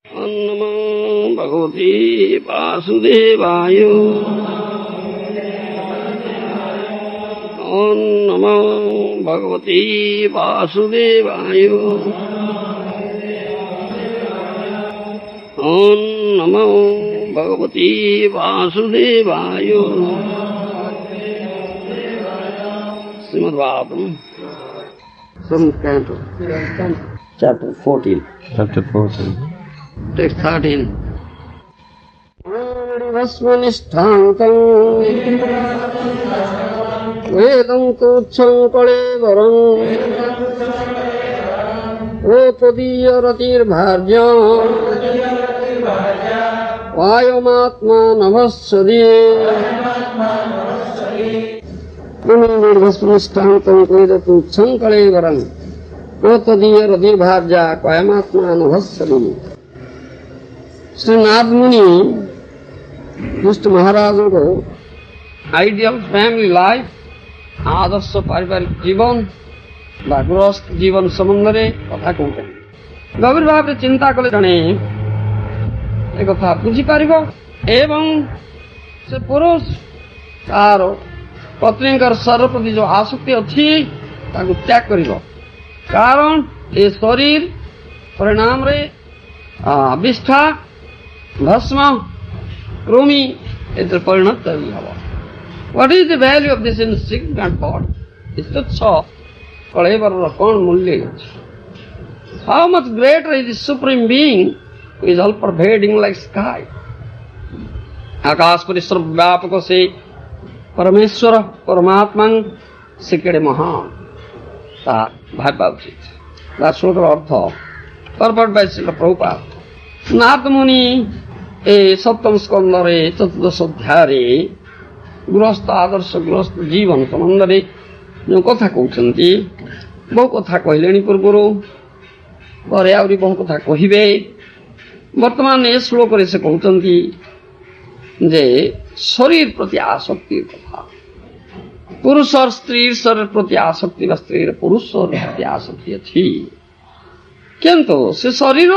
नमो भगवते वासुदेवाय। ॐ नमो भगवते वासुदेवाय। ॐ नमो भगवते वासुदेवाय। Shrimad Bhagavatam from Canto, chapter 14. Chapter 14. Text 13. Vasmanisthāntam vedam tuccam kalevaram otadiya ratir bharjam vayamatma navassadi. Vasmanisthāntam vedam tuccam kalevaram otadiya ratir bharjam vayamatma navassadi. Shri Nath मुनि दुष्ट महाराजों को आइडियल फैमिली लाइफ आदर्श पारिवारिक जीवन बा गृहस्थ जीवन संबंधरे कथा कहते हैं। गभीर भाव में चिंता कले जणे एक कथा बुझी पारिबो एवं से पुरुष तार पत्नी शरीर प्रति जो आसक्ति अच्छी ताकू त्याग करिबो। कारण ये शरीर परिणाम रे विष्ठा भस्म कृमि एतर परिणत हवा। What is the value of this insignificant body? इस तुच्छ कलेवर कौन मूल्य अछि? How much greater is the supreme being who is all pervading like sky? आकाश पर सर्वव्यापक से परमेश्वर परमात्मा से केड़े महान ता भाबा उचित। That श्लोक अर्थ purport by Srila Prabhupada. नाथ मुनि ए सप्तम स्कंद रे चतुर्दश अध्याय गृहस्थ आदर्श गृहस्थ जीवन संबंध रे जो कथा कहउछंती बहु कथा कहलेनी पूर्वरु परे आउरी बहु कथा कहिबे। वर्तमान ए श्लोक रे से कहउछंती जे शरीर प्रति आसक्ति कथा पुरुष और स्त्री शरीर प्रति आसक्ति व स्त्री पुरुष प्रति आसक्ति अछि किंतु से शरीर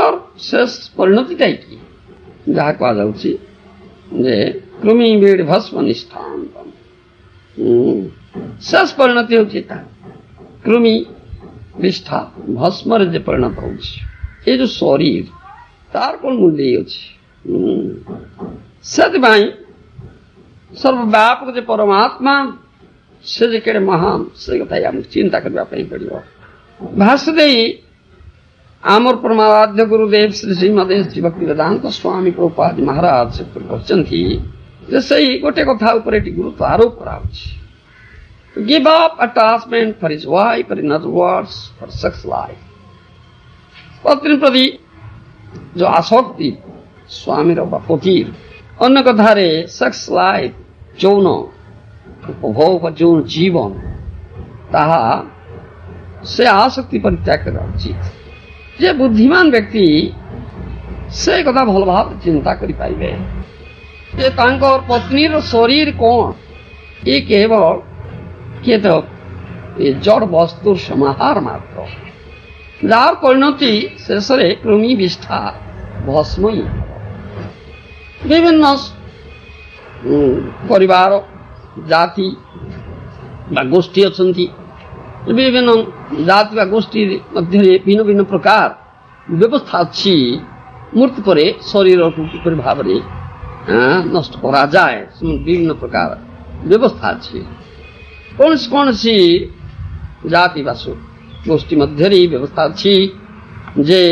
शेष परिणति की जहाँ कह कृमि बीड़ भस्म निष्ठान शेष परिणति होती कृमि विष्ठा भस्म जो परिणत हो जो शरीर तार कौन मूल्य अच्छे सर्वव्यापक जो परमात्मा से केड़े महान से कथा चिंता करने पड़ो। भाष्य दे आमर परमाराध्य गुरुदेव श्री श्रीमद श्री भक्ति वेदांत स्वामी प्रभुपाद महाराज से कहते जैसे ही गोटे कथा ऊपर गुरुत्व आरोप कराउछि give up attachment for his wife और in other words for sex life. पत्नी प्रति जो आसक्ति स्वामी पतिर अन्य कथारे सेक्स लाइफ यौन उपभोग यौन जीवन ताहा से आसक्ति परित्याग करा उचित। जे बुद्धिमान व्यक्ति से कथा भल भाव चिंता करि पाइबे जे तांकर पत्नी रो शरीर कौन ये केवल के तो ये जड़ वस्तु समाहार मात्र जार परिणति शेष कृमि विष्ठा भस्म विभिन्न परिवार जाति गोष्ठी अछंती विभिन्न जाति व गोष्ठी मध्य भिन्न भिन्न प्रकार व्यवस्था अच्छी मृत्यु पर शरीर को किपर भाव नष्ट करा जाए विभिन्न प्रकार व्यवस्था अच्छी कौन सी जाति व गोष्ठी मध्य व्यवस्था अच्छी जे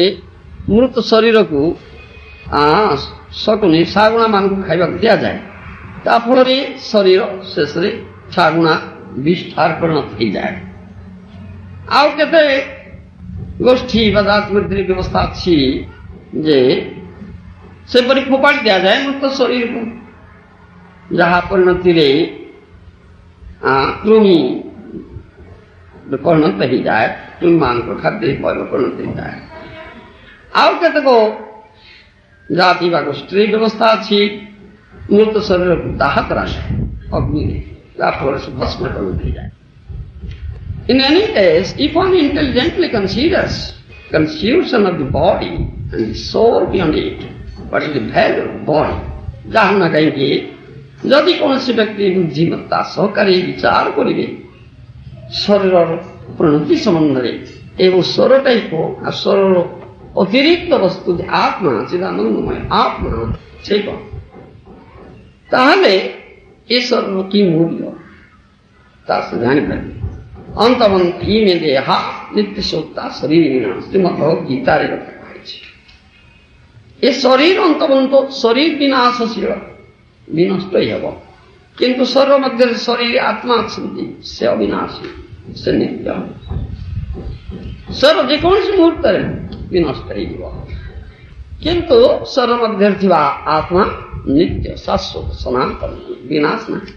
मृत शरीर को शकुनी सागुणा मान को खाइबा दिया जाए ताफल शरीर शेष सागुणा विष्ठार परिणत हो जाए। आउ केते गोष्ठी जाति मध्य व्यवस्था अच्छी जे से परी फोपाड़ी दिया जाए मृत शरीर को जहाँ परिणति रे कृमि परिणत हो जाए कृमि मान को खाद्य परिणत हो जाए। आउ केते को जाति व गोष्ठी व्यवस्था अच्छी मृत शरीर को दाह करा जाए अग्नि भस्म परिणत हो जाए। In any case, if one intelligently considers constitution of the body and the soul beyond it. What is the value of body? जहाँ न कहीं जदि कौन व्यक्ति बुद्धिमत्ता सहकारी विचार करेंगे शरीर परिणति संबंध एवं स्वरटाई को स्वर अतिरिक्त वस्तु आत्मा चिदानंदमय आत्मा से ताहले ये शरीर की मूल्य जापर अंतमंत में देहा नित्य सोता शरीर विनाश श्रीमद भगवद गीता ये शरीर अंतमंत शरीर विनाशशील विनष्ट ही हम किंतु शरीर मध्य शरीर आत्मा से अविनाशी से नित्य शरीर जेकोसी मुहूर्त विनष्ट ही किंतु शरीर मध्य थी आत्मा नित्य शाश्वत सनातन विनाश नहीं.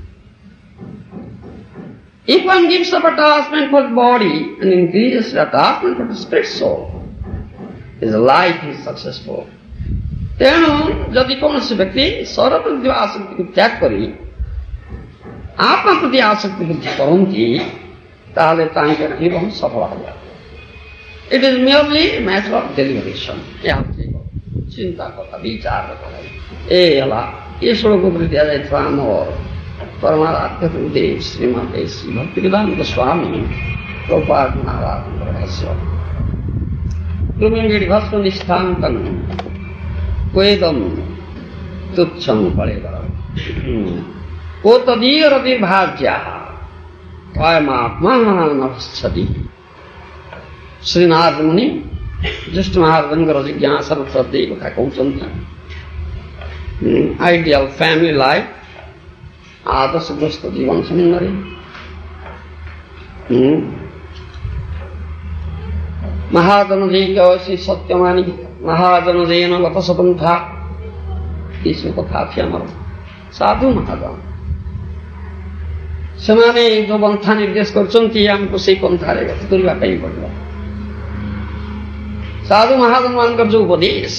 If one gives up attachment for the body and increases the attachment for the spirit soul, his life is successful. तेणु यदि कौन व्यक्ति शरीर प्रति आसक्ति को त्याग करी आत्मा प्रति आसक्ति बुद्धि करती ताहले तांकर जीवन सफल हो जाता. It is merely matter of deliberation. चिंता कथा विचार कथा ए हला ये श्लोक को दिया जाए राम और परमाराध्य गुरुदेव श्रीमद श्री भक्तिवेदांत स्वामी प्रभुपाद महाराज रहस्य तुमिंगि भस्म निष्ठांतन वेदम तुच्छं पड़ेगा वो तदीय रतिर्भाज्या कायमात्मा नभस्यति. श्रीनाथ मुनि ज्येष्ठ महाराजंकर जिज्ञासा श्रद्धे कथा कहते आइडियल फैमिली लाइफ आदर्शग्रस्त जीवन सुंदरी महाजन जी की सत्यमानी महाजन जैन गत सपंथा ये कथा थी आमर साधु महाजन से जो पंथा निर्देश करमको से पंथार गति करने पड़ो. साधु महाजन मान जो उपदेश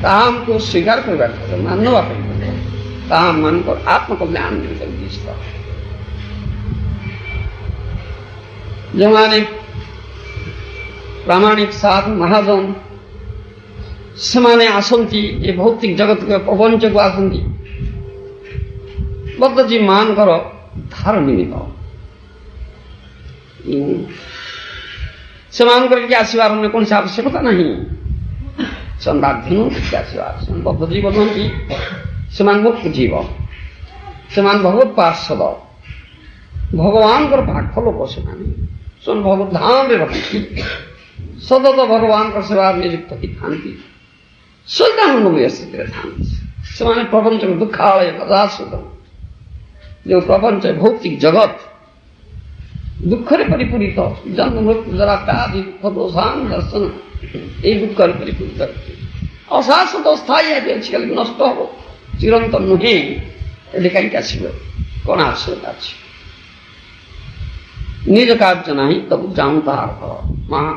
तामको स्वीकार कर मानवाई ताम मान आत्मकल्याण निर्दिष्ट जो माने प्रामाणिक साधु महाजन से आसती ये भौतिक जगत के प्रपंच को आसती बद्धजी मानकर धार निमित्त से आसवार में कौन सी आवश्यकता नहीं संदाधीन आसवार बद्धजी बोलती से मुक्त जीव से भगवत पार्षद भगवान पाख लोक से भगवत धाम रखी सतत भगवान सेवा नियुक्त ही थांती सुल्तान स्थित थांती से प्रपंच को दुखालय पदार्थ जो प्रपंच भौतिक जगत दुख परिपूरित जन्म मृत्यु जरा व्याधि दोषान दर्शन ये दुख परिपूरित अशाश्वत अस्थायी आजिकल नष्ट हम चिरंतर नुहे कहीं आसो कौन आवश्यकता अच्छी निज कार्य नहीं तब जाऊं तार महा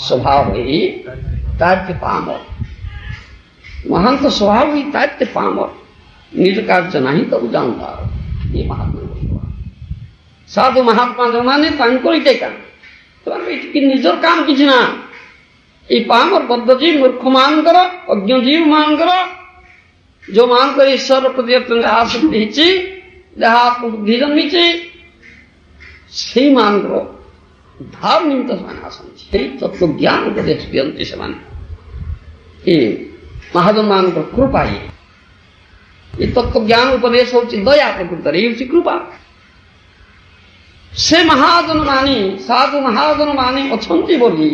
स्वभाव ही तात्य पामर महान तो स्वभाव ही तात्य पामर निज कार्य नहीं तब जाऊं तार ये महात्मा साधु महात्मा जो माने निजर काम किसी ना ये पामर बद्धजीव मूर्ख मान कर अज्ञजीव मान कर जो मान कर ईश्वर प्रति आसक्ति देहात्म बुद्धि जन्मी से मान करो धार निमित्त आसती तत्व ज्ञान उपदेश दियंती से ये महाजन मान कृपा ये तत्व ज्ञान उपदेश होची दया प्रकृत ये कृपा से महाजन मानी साधु महाजन मानी अच्छी बोली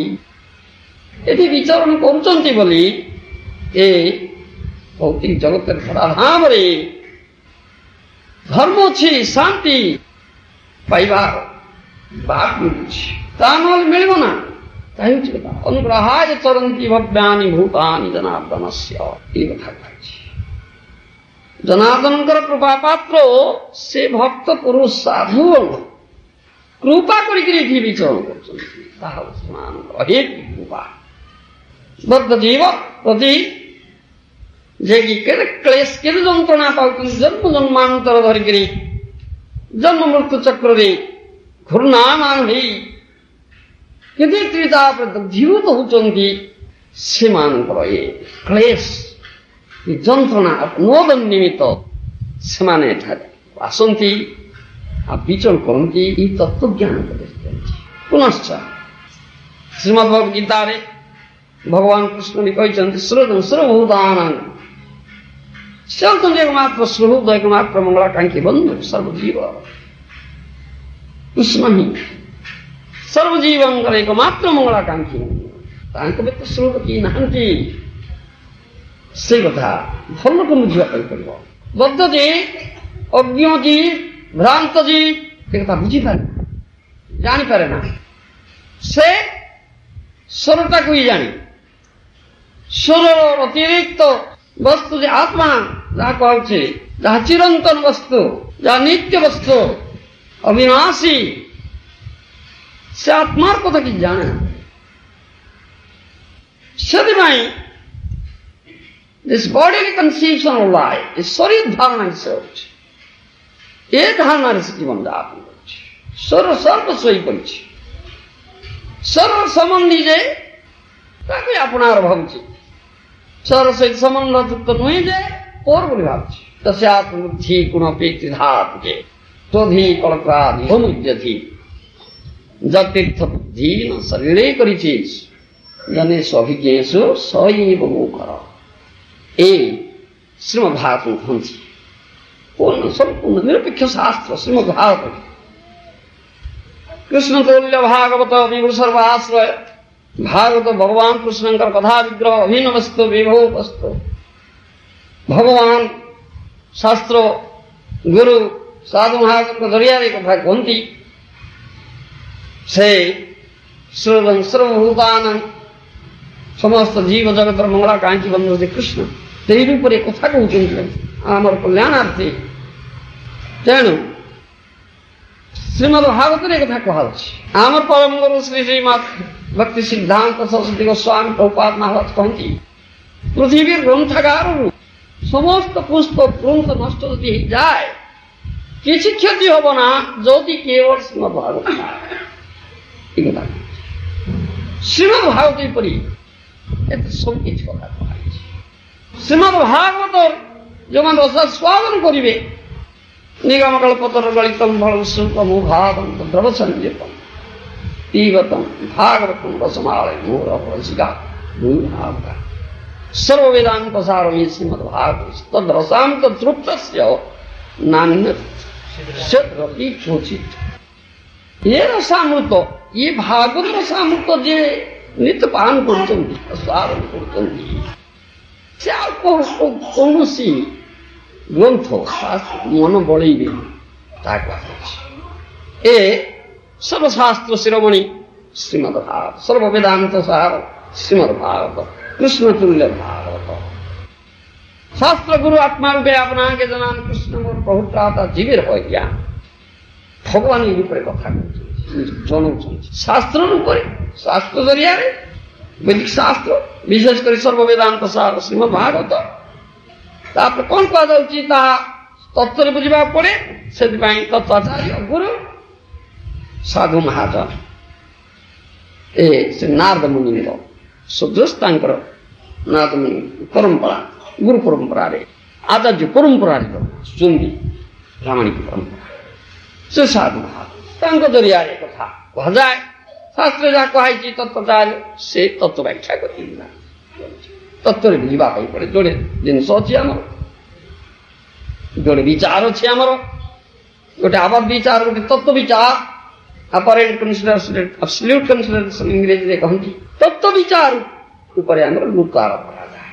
ये विचरण करुँच बोली ए भौतिक जगत धराधाम धर्म अच्छी शांति पाइबार बात मिलूँ मिलना अनुग्रहाय चरंती भव्यानि भूतानि जनार्दन से कथा जनार्दन कृपा पात्र से भक्त पुरुष साधु कृपा करी विचरण कृपा बद्ध जीव प्रति जे क्लेश के जंत्रणा पाऊँ जन्म जन्मांतर धरिकी जन्म मृत्यु चक्र घूर्णामान କିନ୍ତୁ ତ୍ରିତାପରେ ଦଗ୍ଧୀଭୂତ ହେଉଛନ୍ତି ସେମାନଙ୍କର ଏ କ୍ଲେଶ ଏ ଯନ୍ତ୍ରଣା ନୋଦ ନିମିତ୍ତ ସେମାନେ ଏଠାରେ ଆସନ୍ତି ଆଉ ବିଚରଣ କରନ୍ତି ଏଇ ତତ୍ତ୍ୱଜ୍ଞାନ କରିଛନ୍ତି। ପୁନଶ୍ଚ ଶ୍ରୀମଦ୍ ଭଗବତ ଗୀତାରେ ଭଗବାନ କୃଷ୍ଣ ବି କହିଛନ୍ତି ଶ୍ରୋତଂ ସର୍ବଭୂତାନାଂ ସେ ହେଉଛନ୍ତି ଏକମାତ୍ର ସୁହୃଦ ଏକମାତ୍ର ମଙ୍ଗଳାକାଂକ୍ଷୀ ବନ୍ଧୁ ସର୍ବଜୀବ। କୃଷ୍ଣ ହିଁ ସର୍ବଜୀବଙ୍କର ଏକମାତ୍ର ମଙ୍ଗଳାକାଂକ୍ଷୀ ତାଙ୍କ ବ୍ୟତୀତ ସୁହୃଦ କେହି ନାହାନ୍ତି। ସେଇ କଥା ଭଲକୁ ବୁଝିବା ପାଇଁ ପଡ଼ିବ। ବଦ୍ଧ ଜୀବ ଅଜ୍ଞ ଜୀବ ଭ୍ରାନ୍ତ ଜୀବ ଏ କଥା ବୁଝିପାରେ ଜାଣିପାରେ ନା। ସେ ସ୍ୱରଟାକୁ ହିଁ ଜାଣେ। ସ୍ୱରର ଅତିରିକ୍ତ ବସ୍ତୁ ଯେ ଆତ୍ମା ଯାହା କହୁଛି ଯାହା ଚିରନ୍ତନ ବସ୍ତୁ ଯାହା ନିତ୍ୟ ବସ୍ତୁ ଅବିନାଶୀ ସେ ଆତ୍ମାର କଥା କିଛି ଜାଣେ ନା। ସେଥିପାଇଁ this bodily conception of life is ଶରୀର ଧାରଣା ହିସାବ ହେଉଛି। ଏ ଧାରଣାରେ ସେ ଜୀବନ ଯାପନ କରୁଛି। ସ୍ୱର ସର୍ବସ୍ୱ ହୋଇପଡ଼ିଛି। ସ୍ୱର ସମ୍ବନ୍ଧୀ ଯେ ତାକୁ ଆପଣାର ଭାବୁଛି। ସ୍ୱର ସହିତ ସମ୍ବନ୍ଧ ଯୁକ୍ତ ନୁହେଁ ଯେ ପର ବୋଲି ଭାବୁଛି। ତସ୍ୟାତ୍ମବୁଦ୍ଧି ଗୁଣପି ତ୍ରିଧାତୁକେ କ୍ରୋଧି କଳକ୍ରାଦି ହୋମୁଜ୍ୟଧି ଯତୀର୍ଥ ବୁଦ୍ଧି ନ ଶରୀରେ କରିଛି ଜନେ ସ୍ୱଭିଜ୍ଞେଷୁ ସଇବ ମୁଖର। ଏ ଶ୍ରୀମଦ୍ ଭାଗବତ କୁହନ୍ତି ପୂର୍ଣ୍ଣ ସମ୍ପୂର୍ଣ୍ଣ ନିରପେକ୍ଷ ଶାସ୍ତ୍ର ଶ୍ରୀମଦ୍ ଭାଗବତ। କୃଷ୍ଣ ତୁଲ୍ୟ ଭାଗବତ ବିଭୁ ସର୍ବ ଆଶ୍ରୟ। ଭାଗବତ ଭଗବାନ କୃଷ୍ଣଙ୍କର କଥା ବିଗ୍ରହ ଅଭିନ୍ନ ବସ୍ତୁ ବିଭୁ ବସ୍ତୁ। ଭଗବାନ ଶାସ୍ତ୍ର ଗୁରୁ ସାଧୁ ମହାଜଙ୍କ ଜରିଆରେ କଥା କୁହନ୍ତି। ସେ ଶ୍ରୋତଂ ସର୍ବଭୂତାନାଂ ସମସ୍ତ ଜୀବ ଜଗତର ମଙ୍ଗଳାକାଂକ୍ଷୀ ବନ୍ଧୁ ଯେ କୃଷ୍ଣ ସେଇ ରୂପରେ କଥା କହୁଛନ୍ତି ଆମର କଲ୍ୟାଣାର୍ଥୀ। ତେଣୁ ଶ୍ରୀମଦ୍ ଭାଗବତରେ କଥା କୁହାଯାଉଛି। ଆମର ପରମ ଗୁରୁ ଶ୍ରୀ ଶ୍ରୀମଦ୍ ଭକ୍ତି ସିଦ୍ଧାନ୍ତ ସରସ୍ୱତୀ ଗୋସ୍ୱାମୀ ପ୍ରଭୁପାଦ ମହାରାଜ କହନ୍ତି ପୃଥିବୀର ଗ୍ରନ୍ଥାଗାରରୁ ସମସ୍ତ ପୁସ୍ତକ ଗ୍ରନ୍ଥ ନଷ୍ଟ ଯଦି ହେଇଯାଏ କିଛି କ୍ଷତି ହବ ନା ଯଦି କେବଳ ଶ୍ରୀମଦ୍ ଭାଗବତ ଏ କଥା ଶ୍ରୀମଦ୍ ଭାଗବତ ଏପରି ଏତେ ସବୁ କିଛି କଥା କୁହାଯାଇଛି। ଶ୍ରୀମଦ୍ ଭାଗବତ ଯେଉଁମାନେ ରସାସ୍ୱାଦନ କରିବେ ନିଗମ କଳ୍ପତର ଗଳିତମ୍ ଫଳସୁକମ୍ ଭାବଂ ଦ୍ରବ ସଂଯୁକ୍ତମ୍ ପିବତମ୍ ଭାଗବତମ୍ ରସମାଳୟ ମୋର ରସିକା ଭୂଭାବକା ସର୍ବବେଦାନ୍ତ ସାରମି ଶ୍ରୀମଦ୍ ଭାଗବତ ତଦ୍ରସାନ୍ତ ତୃପ୍ତସ୍ୟ ନାନ୍ୟରପି କ୍ୱଚିତ୍। ଏ ରସାମୃତ ଏ ଭାଗବତ ରସାମୃତ ଯେ ନିତ୍ୟ ପାନ କରୁଛନ୍ତି ସ୍ୱାଦନ କରୁଛନ୍ତି ସେ ଆଉ କୌଣସି ଗ୍ରନ୍ଥ ମନ ବଳେଇବେ ତାହା କୁହାଯାଇଛି। ଏ ସର୍ବଶାସ୍ତ୍ର ଶିରୋମଣି ଶ୍ରୀମଦ୍ ଭାଗବତ ସର୍ବବେଦାନ୍ତ ସାର ଶ୍ରୀମଦ୍ ଭାଗବତ କୃଷ୍ଣ ତୁଲ୍ୟ ଭାଗବତ। ଶାସ୍ତ୍ର ଗୁରୁ ଆତ୍ମା ରୂପେ ଆପଣଙ୍କ ଜନାନ କୃଷ୍ଣ ମୋର ବହୁ ପ୍ରାତା ଜୀବୀର ହଇଆ। ଭଗବାନ ଏ ରୂପରେ କଥା କହୁଛନ୍ତି ଜଣାଉଛନ୍ତି ଶାସ୍ତ୍ର ରୂପରେ ଶାସ୍ତ୍ର ଜରିଆରେ ବୈଦିକ ଶାସ୍ତ୍ର ବିଶେଷ କରି ସର୍ବବେଦାନ୍ତ ସାର ଶ୍ରୀମଦ୍ ଭାଗବତ। ତାପରେ କଣ କୁହାଯାଉଛି ତାହା ତତ୍ତ୍ୱରେ ବୁଝିବାକୁ ପଡେ। ସେଥିପାଇଁ ତତ୍ତ୍ୱାଚାର୍ଯ୍ୟ ଗୁରୁ ସାଧୁ ମହାଜନ ଏ ସେ ନାରଦ ମୁନିଙ୍କ ସଦୃଶ ତାଙ୍କର ନାରଦ ମୁନି ପରମ୍ପରା ଗୁରୁ ପରମ୍ପରାରେ ଆଚାର୍ଯ୍ୟ ପରମ୍ପରାରେ ଆସୁଛନ୍ତି ପ୍ରାମାଣିକ ପରମ୍ପରା। ସେ ସାଧୁ ମହାଜନ ତାଙ୍କ ଜରିଆରେ କଥା କୁହାଯାଏ। ଶାସ୍ତ୍ରରେ ଯାହା କୁହାଯାଇଛି ତତ୍ତ୍ୱାଚାର୍ଯ୍ୟ ସେ ତତ୍ତ୍ୱ ବ୍ୟାଖ୍ୟା କରିକି ତତ୍ତ୍ୱରେ ବୁଝିବା ପାଇଁ ପଡେ। ଯୋଡ଼େ ଜିନିଷ ଅଛି ଆମର ଯୋଡ଼େ ବିଚାର ଅଛି ଆମର ଗୋଟେ ଆବାଦ ବିଚାର ଗୋଟେ ତତ୍ତ୍ୱ ବିଚାର apparent consideration absolute consideration ଇଂରେଜୀରେ କହନ୍ତି। ତତ୍ତ୍ୱ ବିଚାର ଉପରେ ଆମର ଗୁରୁତ୍ୱାରୋପ କରାଯାଏ।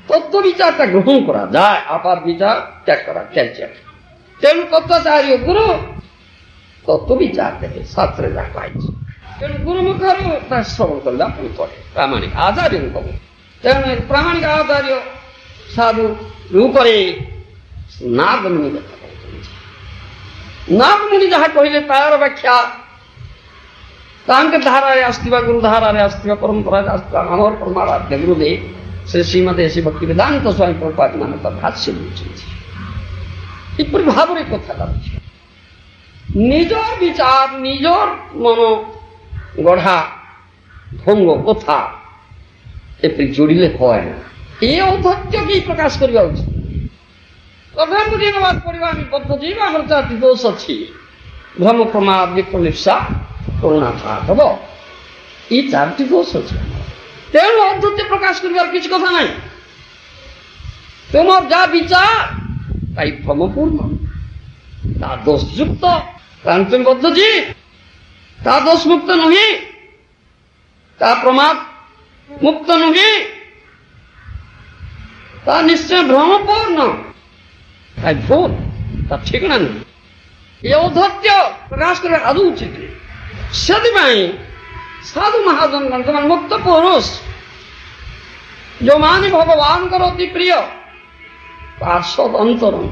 ତତ୍ତ୍ୱ ବିଚାରଟା ଗ୍ରହଣ କରାଯାଏ ଆପାତ ବିଚାର ତ୍ୟାଗ କରାଯାଏ। ତେଣୁ ତତ୍ତ୍ୱାଚାର୍ଯ୍ୟ ଗୁରୁ ତତ୍ତ୍ୱ ବିଚାର ଦେବେ ଶାସ୍ତ୍ରରେ ଯାହା କୁହାଯାଇଛି। ତେଣୁ ଗୁରୁ ମୁଖରୁ ତା ଶ୍ରବଣ କରିବା ପାଇଁ ପଡେ ପ୍ରାମାଣିକ ଆଚାର୍ଯ୍ୟଙ୍କ। ତେଣୁ ପ୍ରାମାଣିକ ଆଚାର୍ଯ୍ୟ ସାଧୁ ରୂପରେ ନାରଦ ମୁନି କଥା କହୁଛନ୍ତି। ନାରଦ ମୁନି ଯାହା କହିଲେ ତାର ବ୍ୟାଖ୍ୟା ତାଙ୍କ ଧାରାରେ ଆସୁଥିବା ଗୁରୁ ଧାରାରେ ଆସୁଥିବା ପରମ୍ପରାରେ ଆସୁଥିବା ଆମର ପରମାରାଧ୍ୟ ଗୁରୁଦେବ ଶ୍ରୀ ଶ୍ରୀମଦ୍ ଶ୍ରୀ ଭକ୍ତି ବେଦାନ୍ତ ସ୍ୱାମୀ ପ୍ରଭୁପାଦ ମାନେ ତା ଭାଷ୍ୟ ଦେଉଛନ୍ତି। ଏପରି ଭାବରେ କଥା ଲାଗୁଛି ନିଜର ବିଚାର ନିଜର ମନ গড়া ভঙ্গ কথা এতে জড়িলে হয় না। এই ঔদ্ধত্যকেই প্রকাশ করিবা উচিত। প্রধানমন্ত্রী বাদ করিবা আমি বদ্ধজীব আমার জাতি দোষ ଅଛି ভ্রম প্রমাদ বিপ্রলিপ্সা করুণা হব এই চারটি দোষ ଅଛି। তেଣୁ ঔদ্ধত্য প্রকাশ করিবার কিছু কথা নাই। তোমার যা বিচার তাই ভ্রমপূর্ণ, তা দোষযুক্ত। কারণ তুমি বদ্ধজীব, তা দোষ মুক্ত নহি, তা প্রমাদ মুক্ত নহি, তা নিশ্চয় ভ্রমপূর্ণ, তাই ভুল, তা ଠିକଣା ନୁହେଁ। ଏ ଔଦ୍ଧତ୍ୟ ପ୍ରକାଶ କରିବା ଆଦୌ ଉଚିତ ନୁହେଁ। ସେଥିପାଇଁ ସାଧୁ ମହାଜନଗଣ ସେମାନେ ମୁକ୍ତ ପୁରୁଷ ଯୋଉମାନେ ଭଗବାନଙ୍କର ଅତି ପ୍ରିୟ ପାର୍ଶ୍ୱଦ ଅନ୍ତରଙ୍ଗ,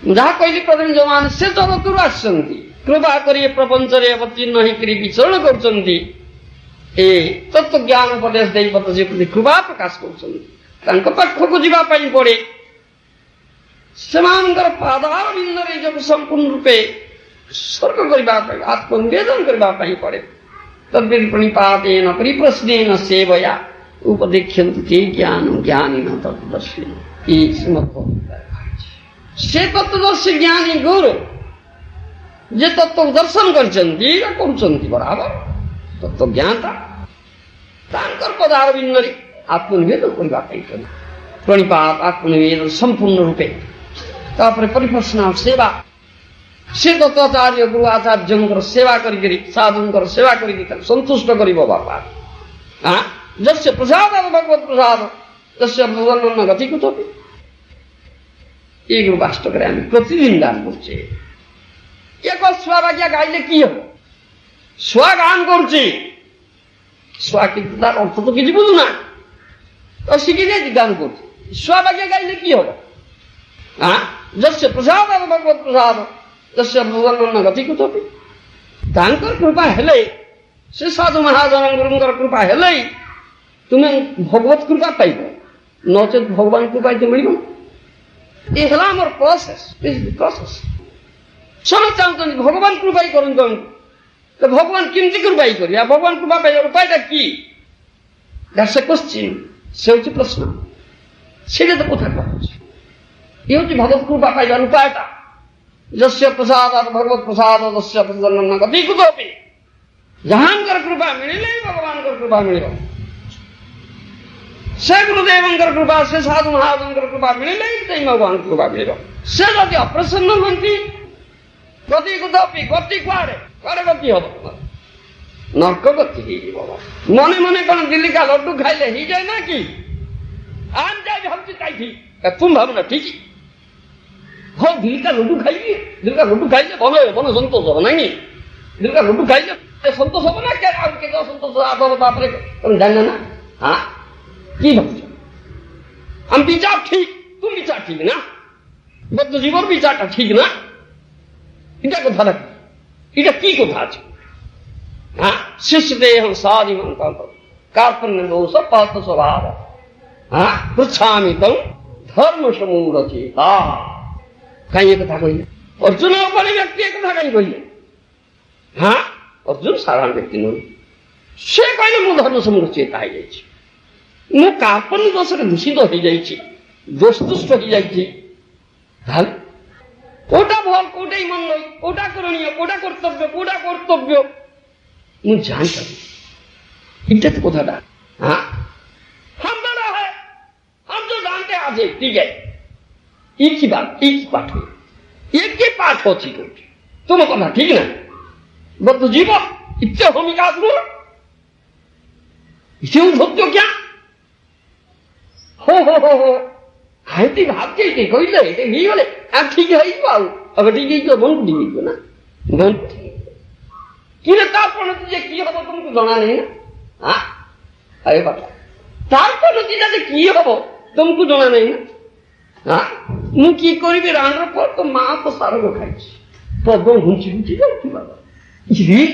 ଯାହା କହିଲି ପ୍ରଥମେ ଯୋଉମାନେ ସେ ଜଗତରୁ ଆସିଛନ୍ତି କୃପା କରି ଏ ପ୍ରପଞ୍ଚରେ ଅବତୀର୍ଣ୍ଣ ହେଇକରି ବିଚରଣ କରୁଛନ୍ତି, ଏ ତତ୍ତ୍ୱଜ୍ଞାନ ଉପଦେଶ ଦେଇ ବଦ୍ଧଜୀବ ପ୍ରତି କୃପା ପ୍ରକାଶ କରୁଛନ୍ତି, ତାଙ୍କ ପାଖକୁ ଯିବା ପାଇଁ ପଡେ। ସେମାନଙ୍କର ପାଦାରବିନ୍ଦରେ ନିଜକୁ ସମ୍ପୂର୍ଣ୍ଣ ରୂପେ ଉତ୍ସର୍ଗ କରିବା ପାଇଁ, ଆତ୍ମନିବେଦନ କରିବା ପାଇଁ ପଡେ। ତଦ୍ବିଧି ପ୍ରଣିପାତେନ ପରିପ୍ରଶ୍ନେନ ସେବୟା ଉପଦେକ୍ଷନ୍ତି ତେ ଜ୍ଞାନ ଜ୍ଞାନିନ ତତ୍ତ୍ୱଦର୍ଶିନ। এই শ্রীমদ্ সে তত্ত্বদর্শী জ্ঞানী গুরু যে তত্ত্ব দর্শন କରିଛନ୍ତି କରୁଛନ୍ତି ବରାବର ତତ୍ତ୍ୱ ଜ୍ଞାତା ତାଙ୍କର ପଦାରବିନ୍ଦରେ ଆତ୍ମନିବେଦନ କରିବା ପାଇଁ ପଡେ। ପ୍ରଣିପାତ ଆତ୍ମନିବେଦନ ସମ୍ପୂର୍ଣ୍ଣ ରୂପେ, ତାପରେ ପରିପ୍ରଶ୍ନ ସେବା, ସେ ତତ୍ତ୍ୱାଚାର୍ଯ୍ୟ ଗୁରୁ ଆଚାର୍ଯ୍ୟଙ୍କର ସେବା କରିକିରି ସାଧୁଙ୍କର ସେବା କରିକି ତାକୁ ସନ୍ତୁଷ୍ଟ କରିବ ବାପା। ଯସ୍ୟ ପ୍ରସାଦ ଭଗବତ ପ୍ରସାଦ ଯସ୍ୟ ଭଗବନ ଗତି କୁତପି। এইগুলো বাস্তব করে আমি প্রতিদিন গান করছি। একবার সোয়া বাগিয়া গাইলে কি হবে? সোয়া গান করছি, সোয়া কিন্তু তার অর্থ তো কিছু বুঝু না, তো শিখে দিয়েছি গান করছি। সোয়া বাগিয়া গাইলে কি হবে? যস্য প্রসাদ ভগবত প্রসাদ যস্য ভগবন গতি কুতপি। ତାଙ୍କର କୃପା ହେଲେ, ସେ ସାଧୁ ମହାଜନ ଗୁରୁଙ୍କର କୃପା ହେଲେ ତୁମେ ଭଗବତ କୃପା ପାଇବ, ନଚେତ୍ ଭଗବାନ କୃପା ଏତେ ମିଳିବ ନା। ଏ ହେଲା ଆମର ପ୍ରୋସେସ। ସମସ୍ତେ ଚାହୁଁଛନ୍ତି ଭଗବାନ କୃପା କରନ୍ତୁ ଆମକୁ, ତ ଭଗବାନ କେମିତି କୃପା କରିବେ? ଭଗବାନ କୃପା ପାଇବାର ଉପାୟଟା କି? ଦ୍ୟାଟ୍ସ ଏ କ୍ୱେଶ୍ଚିନ୍, ସେ ହଉଛି ପ୍ରଶ୍ନ। ସେଇଟା ତ କଥା କହୁଛି, ଇଏ ହଉଛି ଭଗବତ କୃପା ପାଇବାର ଉପାୟଟା। ଯସ୍ୟ ପ୍ରସାଦ ଭଗବତ ପ୍ରସାଦ ଯସ୍ୟ ପ୍ରସନ୍ନ ଗତି କୁତପି। ଯାହାଙ୍କର କୃପା ମିଳିଲେ ଭଗବାନଙ୍କର କୃପା ମିଳିବ, ସେ ଗୁରୁଦେବଙ୍କର କୃପା, ସେ ସାଧୁ ମହାଜନଙ୍କର କୃପା ମିଳିଲେ ସେଇ ଭଗବାନଙ୍କ କୃପା ମିଳିବ। ସେ ଯଦି ଅପ୍ରସନ୍ନ ହୁଅନ୍ତି ଗତି କୁତପି, ଗତି କୁଆଡେ କୁଆଡେ ଗତି ହବ? ନର୍କ ଗତି ହେଇଯିବ। ମନେ ମନେ କଣ ଦିଲ୍ଲୀ କା ଲଡ୍ଡୁ ଖାଇଲେ ହେଇଯାଏ ନା କି? আমি যাই ভাবছি তাই ঠিক, তুমি ভাবো না ঠিকই। হ্যাঁ, দিল্লি কা লড্ডু খাইবি, দিল্লি কা লড্ডু খাইলে মনে মনে সন্তোষ হবে নাকি? দিল্লি কা লড্ডু খাইলে সন্তোষ হবে না? আর কে সন্তোষ হবে তারপরে তুমি জানো না? হ্যাঁ, কি ভাবছো? আমি বিচার ঠিক, তুমি বিচার ঠিক না, বদ্ধ জীবন বিচারটা ঠিক না, এটা কথা রাখি, এটা কি কথা আছে? হ্যাঁ, শিষ্যদেহ সাদিমান কার্পণ্য দোষ পাত স্বভাব। হ্যাঁ, পৃচ্ছামি তং ধর্ম সমূল চেতা। কাই এ কথা কইলে? অর্জুনের উপরে ব্যক্তি এ কথা কাই কইলে? হ্যাঁ, অর্জুন সাধারণ ব্যক্তি নয়, সে কইলে ମୁଁ ଧର୍ମ ସମୂଳ ଚେତା ହେଇଯାଇଛି, ମୁଁ କାର୍ପଣ୍ୟ ଦୋଷରେ ଦୂଷିତ ହେଇଯାଇଛି, ଦୋଷଦୁଷ୍ଟ ହେଇଯାଇଛି। ତାହେଲେ କୋଉଟା ଭଲ, କୋଉଟା ମନ୍ଦ, କୋଉଟା କରଣୀୟ, କୋଉଟା କର୍ତ୍ତବ୍ୟ ମୁଁ ଜାଣିପାରିବି। এটা তো কথাটা। हाँ, हम बड़ा है, हम जो जानते हैं आज ठीक है, एक ही बात, एक ही पाठ हुई, एक ही पाठ होती तुम कथा ठीक ना? बद्ध जीव इतने भूमिका इसे उद्धत्य क्या हो हाइती भावते कहले नहीं गले ठीक है अगर ठीक है मन को ठीक ना मन कि कि हम तुमको जना नहीं ना। हाँ, अरे बाबा तार नतीजा कि हम तुमको जना नहीं ना। हाँ, मु कि करी राणर पर तो माँ तो सार को खाई पद घुंची घुंची जाऊँ बाबा ये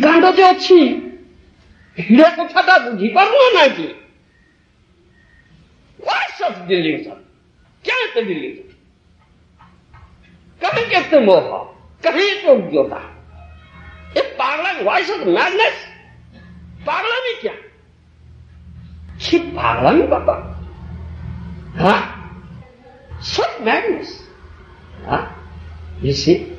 कांड जो अच्छी हिड़ा कथा बुझी पारू ना कि दिल्ली क्या दिल्ली कहीं कहते मोह, कहीं तो उद्योता, ये पागला why such madness? पागलामी क्या? ये पागलामी बाबा, हाँ? Such madness, हाँ? You see,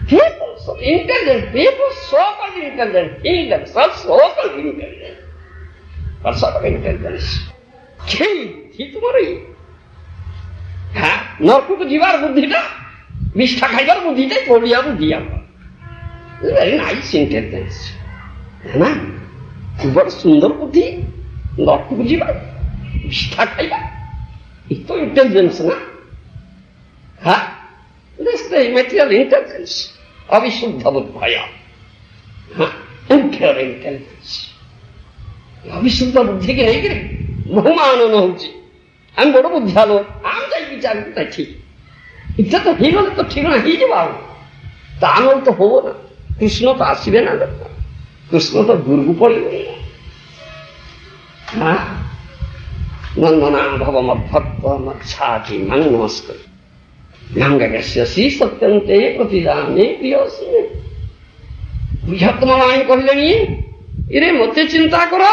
people so intelligent, people so-called intelligent, think themselves so-called intelligent, but sort of intelligence. কি তোমার হ্যাঁ নরককে জীবার বুদ্ধিটা মিষ্টা খাইবার বুদ্ধিটাই পড়িয়া বুদ্ধি আমার ভেরি নাইস ইন্টেলিজেন্স না বড় সুন্দর বুদ্ধি নরককে জীবার মিষ্টা খাইবা এই তো ইন্টেলিজেন্স না হ্যাঁ মেটেরিয়াল ইন্টেলিজেন্স অবিশুদ্ধ বুদ্ধিয়া হ্যাঁ ইন্টেলিজেন্স অবিশুদ্ধ ବୁଦ୍ଧିକି ନେଇକିରି ବହୁମାନନ ହଉଛି ଆମେ ବଡ ବୁଦ୍ଧିଆ ଲୋକ ଆମେ ଯାଇ ବିଚାର କରୁଛେ ଠିକ ଇଚ୍ଛା ତ ହେଇଗଲେ ତ ଠିକ ହେଇଯିବ ଆଉ ତା ନହେଲେ ତ ହବ ନା କୃଷ୍ଣ ତ ଆସିବେ ନା କୃଷ୍ଣ ତ ଦୂରକୁ ପଳେଇବେ ନନ୍ଦନାଭବ ମଦ୍ଭକ୍ତ ମଚ୍ଛାଚି ମାଂ ନମସ୍କାର ଢାଙ୍ଗଶ୍ୟସି ସତ୍ୟନ୍ତେ ପ୍ରତିଦାନେ ପ୍ରିୟସି ବୃହତ୍ତମ ବାଣୀ କହିଲେଣି ଇରେ ମତେ ଚିନ୍ତା କର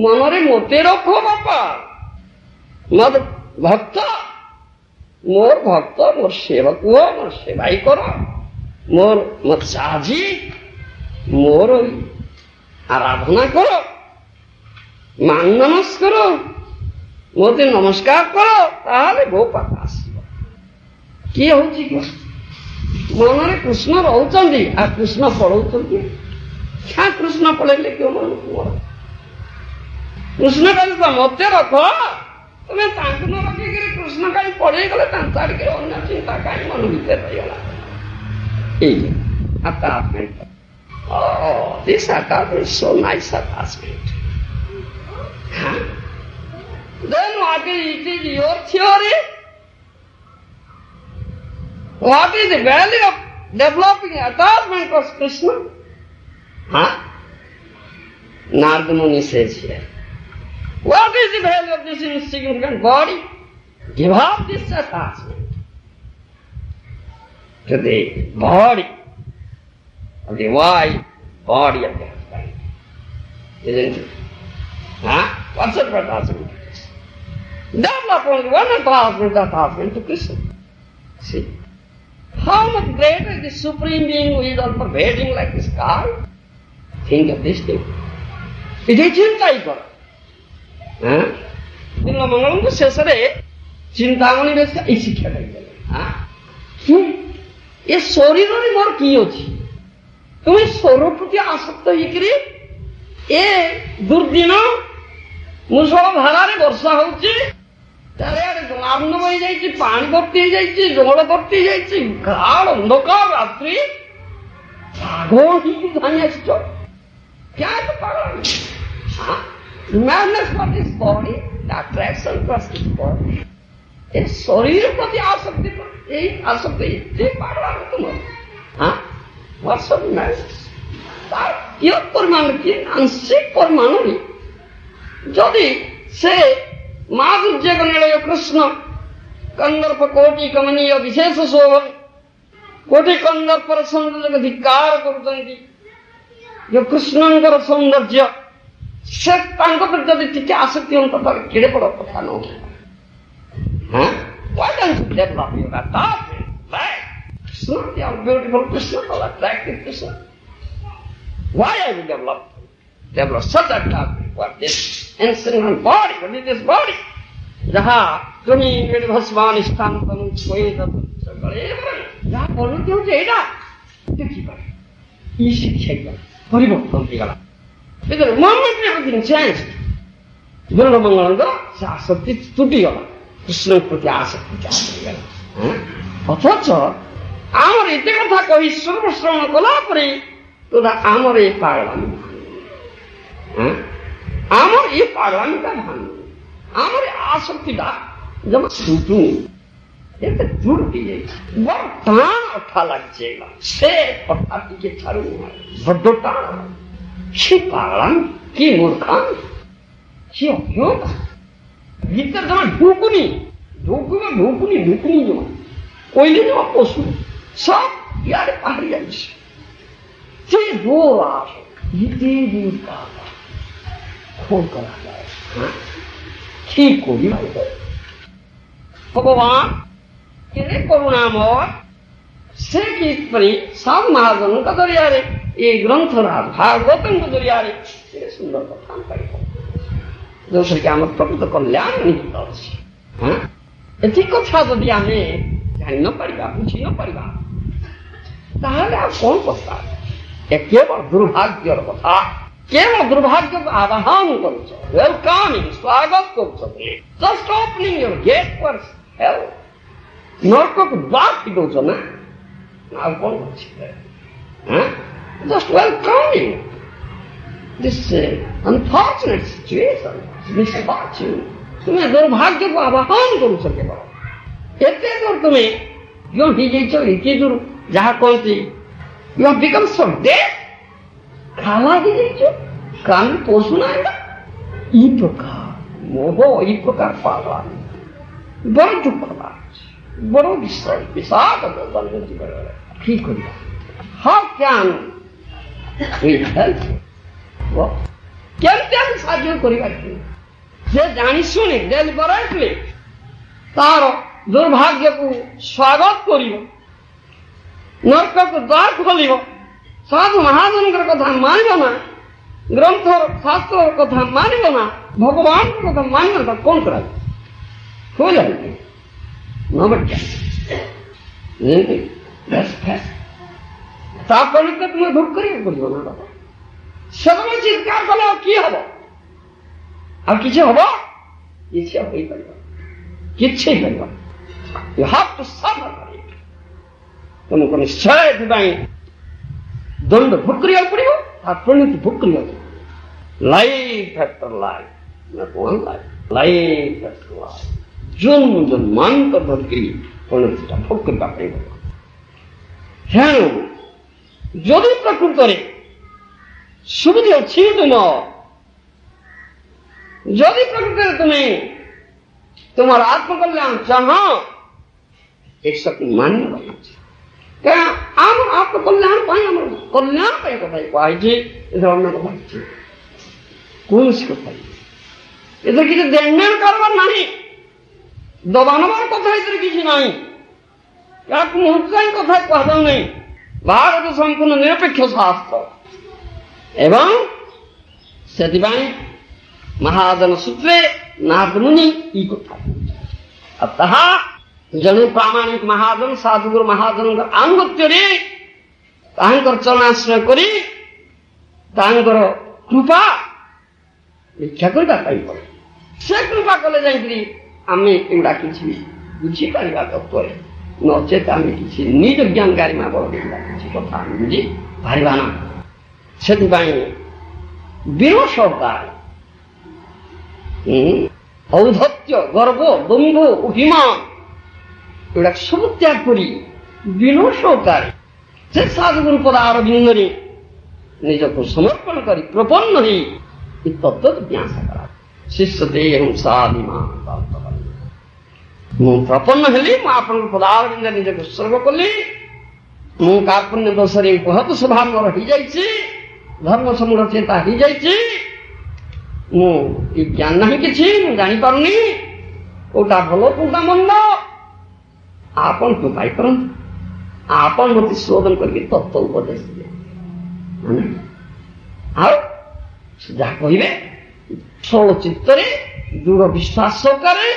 ମନରେ ମତେ ରଖ ବାପା ମଦ ଭକ୍ତ ମୋର ଭକ୍ତ ମୋର ସେବକ ମୋର ସେବାଇ କର ମୋର ମତ୍ସାଜି ମୋର ଆରାଧନା କର ମାନ ନମସ୍କାର ମତେ ନମସ୍କାର କର ତାହେଲେ ମୋ ପାଖ ଆସିବ କିଏ ହଉଛି ମନରେ କୃଷ୍ଣ ରହୁଛନ୍ତି ଆଉ କୃଷ୍ଣ ପଢଉଛନ୍ତି क्या कृष्ण पढ़ेले क्यों मन कृष्ण कहले तो मते रख तुम्हें तांको न रखी कृष्ण कहीं पढ़े गले छाड़ के अन्य चिंता कहीं मन भीतर रहीगला attachment oh this attachment is so nice attachment huh? then what is it is your theory what is the value of developing attachment for Krishna Huh? Narada Muni says here, what is the value of this insignificant body? Give up this attachment to the body of the wide body of the husband. Isn't it? Huh? What's the attachment? Develop only one attachment to Krishna. See? How much greater is the Supreme Being who is all pervading like the sky? Think of this thing. It is चिंता ही करो मंगलम को शेष रे चिंतामणि में से ऐसी शिक्षा दी क्यों ये शरीर रे मोर की अछि तुम्हें स्वरूप प्रति आसक्त होइकरी ए दुर्दिन मुसळ धारारे वर्षा होउची चारिआडे जलार्ण बही जाइछि पानी भर्ती हो जाइछि जंगल भर्ती हो जाइछि गाढ़ अंधकार रात्रि भागो ही धानी आछो क्या है तो पागल madness for this body, the attraction for this body. ये शरीर प्रति आसक्ति यही आसक्ति ये पागल तुम हाँ what's the madness? तार यह परमाणु की आंशिक परमाणु ही यदि से माधुर्य का निलय कृष्ण कंदर्प कोटि कमनीय विशेष शोभन कोटि कंदर्प सौंदर्य धिक्कार करुचंती जो कृष्णंकर सौंदर्य से प्रति टिके आसक्ति होता तो केड़े बड़ कथा न हाँ why don't you develop your attachment right Krishna they are beautiful Krishna all attractive Krishna why have you develop such attachment for this insignificant body what is this body जहाँ तुम्ही मेरे भस्मान स्थान तनु कोई सगळे जहाँ परिणति होचे एटा देखि पर ई शिक्षा कर परिवर्तन दिगला because the moment everything changed Guru Mangalanga आसक्ति टूटी गला कृष्ण प्रति आसक्ति जागला अथच आमर एते कथा कहि सर्वश्रवण कला परे तो आमर ए पागलामी आमर ए पागलामी का भान आमर आसक्ति दा जब टूटू एते टूटी जाई बड़ टाण अठा लग जाएगा से पत्ता के छारू बड्डो टाण কি পাগলাম কি মূর্খাম কি অজ্ঞতা ভিতর জমা ঢুকুনি জমা কইলে জমা পশু সব यार पाहरी जाइए से दो रात इतने दूर का खोल करा जाए ठीक को भी भगवान के करुणामय से की परी साधु महाजन का दरिया रे ये ग्रंथ राज भागवतम को दरिया रे सुंदर कथा पाइब जोसे कि आम प्रकृत कल्याण निहित अछि एथि कथा जदि आमे जानि न परिबा बुझि न परिबा ताहले आ कोन कथा ए केवल दुर्भाग्यर कथा केवल दुर्भाग्य को आवाहन करुछ वेलकमिंग स्वागत करुछ just opening your gate for hell नरक को द्वार पिटौछ ना आ कोन अछि just welcoming this unfortunate situation, misfortune. तुम्हें दुर्भाग्य को आवाहन करू सके एते दूर तुम्हें यो हिजेचो इति दूर जहाँ कहती you have become so dead खाला हिजेचो कान पोषुना है ई प्रकार मोह ई प्रकार पाला बड़ दुख बड़ विषय विषाद जीवन ठीक हो how can we help you? केमती हम साहाय्य करिबा जे जानि सुनि डेलिबरेटली तार दुर्भाग्य को स्वागत करिवो नरक को द्वार खोलिवो साधु महाजन कथा मानिबो ना ग्रंथ शास्त्र कथा मानिबो ना भगवान कथा मानिबो ना कौन करा हो जाए नंबर क्या बस तापर तुम्हें दुख करिए पड़ो ना बाबा सब चिंता कले कि हम आ कि हम किसी हो यू हैव टू सफर तुमको निश्चय दंड भोग करिया पड़ो परिणति भोग करिया life after life not one life after life जन्म जन्मांतर धरिकी परिणति भोग करबा पड़ो যদি প্রকৃতরে সুবিধে ଅଛି ତୁମ ଯଦି ପ୍ରକୃତରେ ତୁମେ ତୁମର ଆତ୍ମକଲ୍ୟାଣ ଚାହ ଏସବୁ ମାନିବା ଅଛି କାରଣ ଆମ ଆତ୍ମକଲ୍ୟାଣ ପାଇଁ ଆମର କଲ୍ୟାଣ ପାଇଁ କଥା କୁହାଯାଇଛି ଏଥିରେ ଅନ୍ୟ କଥା ଅଛି କୌଣସି କଥା ଏଥିରେ କିଛି ଦେଣନେଣ କାରବାର ନାହିଁ ଦବାନବାର କଥା ଏଥିରେ କିଛି ନାହିଁ ଏହାକୁ ମୁହୂର୍ତ୍ତ ପାଇଁ କଥା କୁହାଯାଉ ନାହିଁ भारत संपूर्ण निरपेक्ष शास्त्र एवं से महाजन सूत्रे नारद मुनि कथा अतः जड़े प्रामाणिक महाजन साधुगुरु महाजन आनुगत्य चरणाश्रय करी कृपा भिक्षा करने से कृपा कले जाकि आम एगुड़ा किसी बुझीपर तत्व नचेत आम किसी निज ज्ञानकारी में बड़ किसी कथा बुझी पारिबा ना से विरोध औद्धत्य गर्व दम्भ अभिमान एगुड़ा सब त्याग करी विनोषकारी से साधुगुरु पदार बिंदरे निजक समर्पण कर प्रपन्न ही तत्व जिज्ञासा करा शिष्य देह साधिमा मु प्रपन्न हेली मु आपन पदार बिंद निजक उत्सर्ग कली मु कार्पण्य दोषरे बहुत स्वभाव मोर ही जाइछि धर्म समूढ़ चेता ही जाइछि मु ज्ञान नहीं किछि मु जानि पारुनी कोटा भलो कोटा मंद आपन कृपा करन आपन मते शोधन करके तत्व उपदेश दे जहाँ कहे सरल चित्तरे दृढ़ विश्वास सहकारे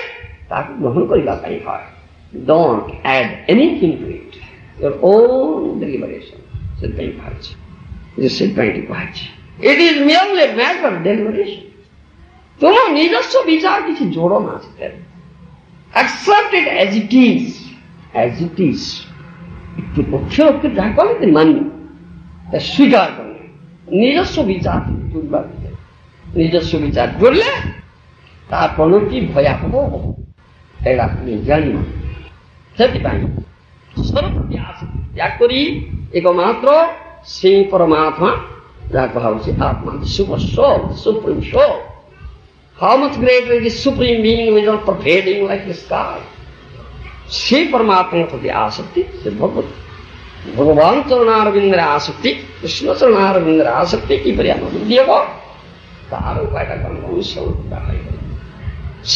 ग्रहण करने don't add anything to it your own deliberation it is merely matter deliberation तुम निजस्व विचार किसी जोड़ो ना except it as it is पक्ष जहाँ कहे मान्य स्वीकार करने निजस्व विचार जुड़वा निजस्व विचार जोड़ले परिणति भयावह हम एटा जान से त्याग करी एकमात्र से परमात्मा जहाँ कहा आत्मा super soul supreme soul how much greater is supreme being with pervading like the sky से परमात्मा प्रति आसक्ति से भगवत ଭଗବାନ ଚରଣାରବିନ୍ଦରେ ଆସକ୍ତି, କୃଷ୍ଣ ଚରଣାରବିନ୍ଦରେ ଆସକ୍ତି କିପରି ଆମ ବୃଦ୍ଧି ହେବ ତାର ଉପାୟଟା କ'ଣ ମନୁଷ୍ୟ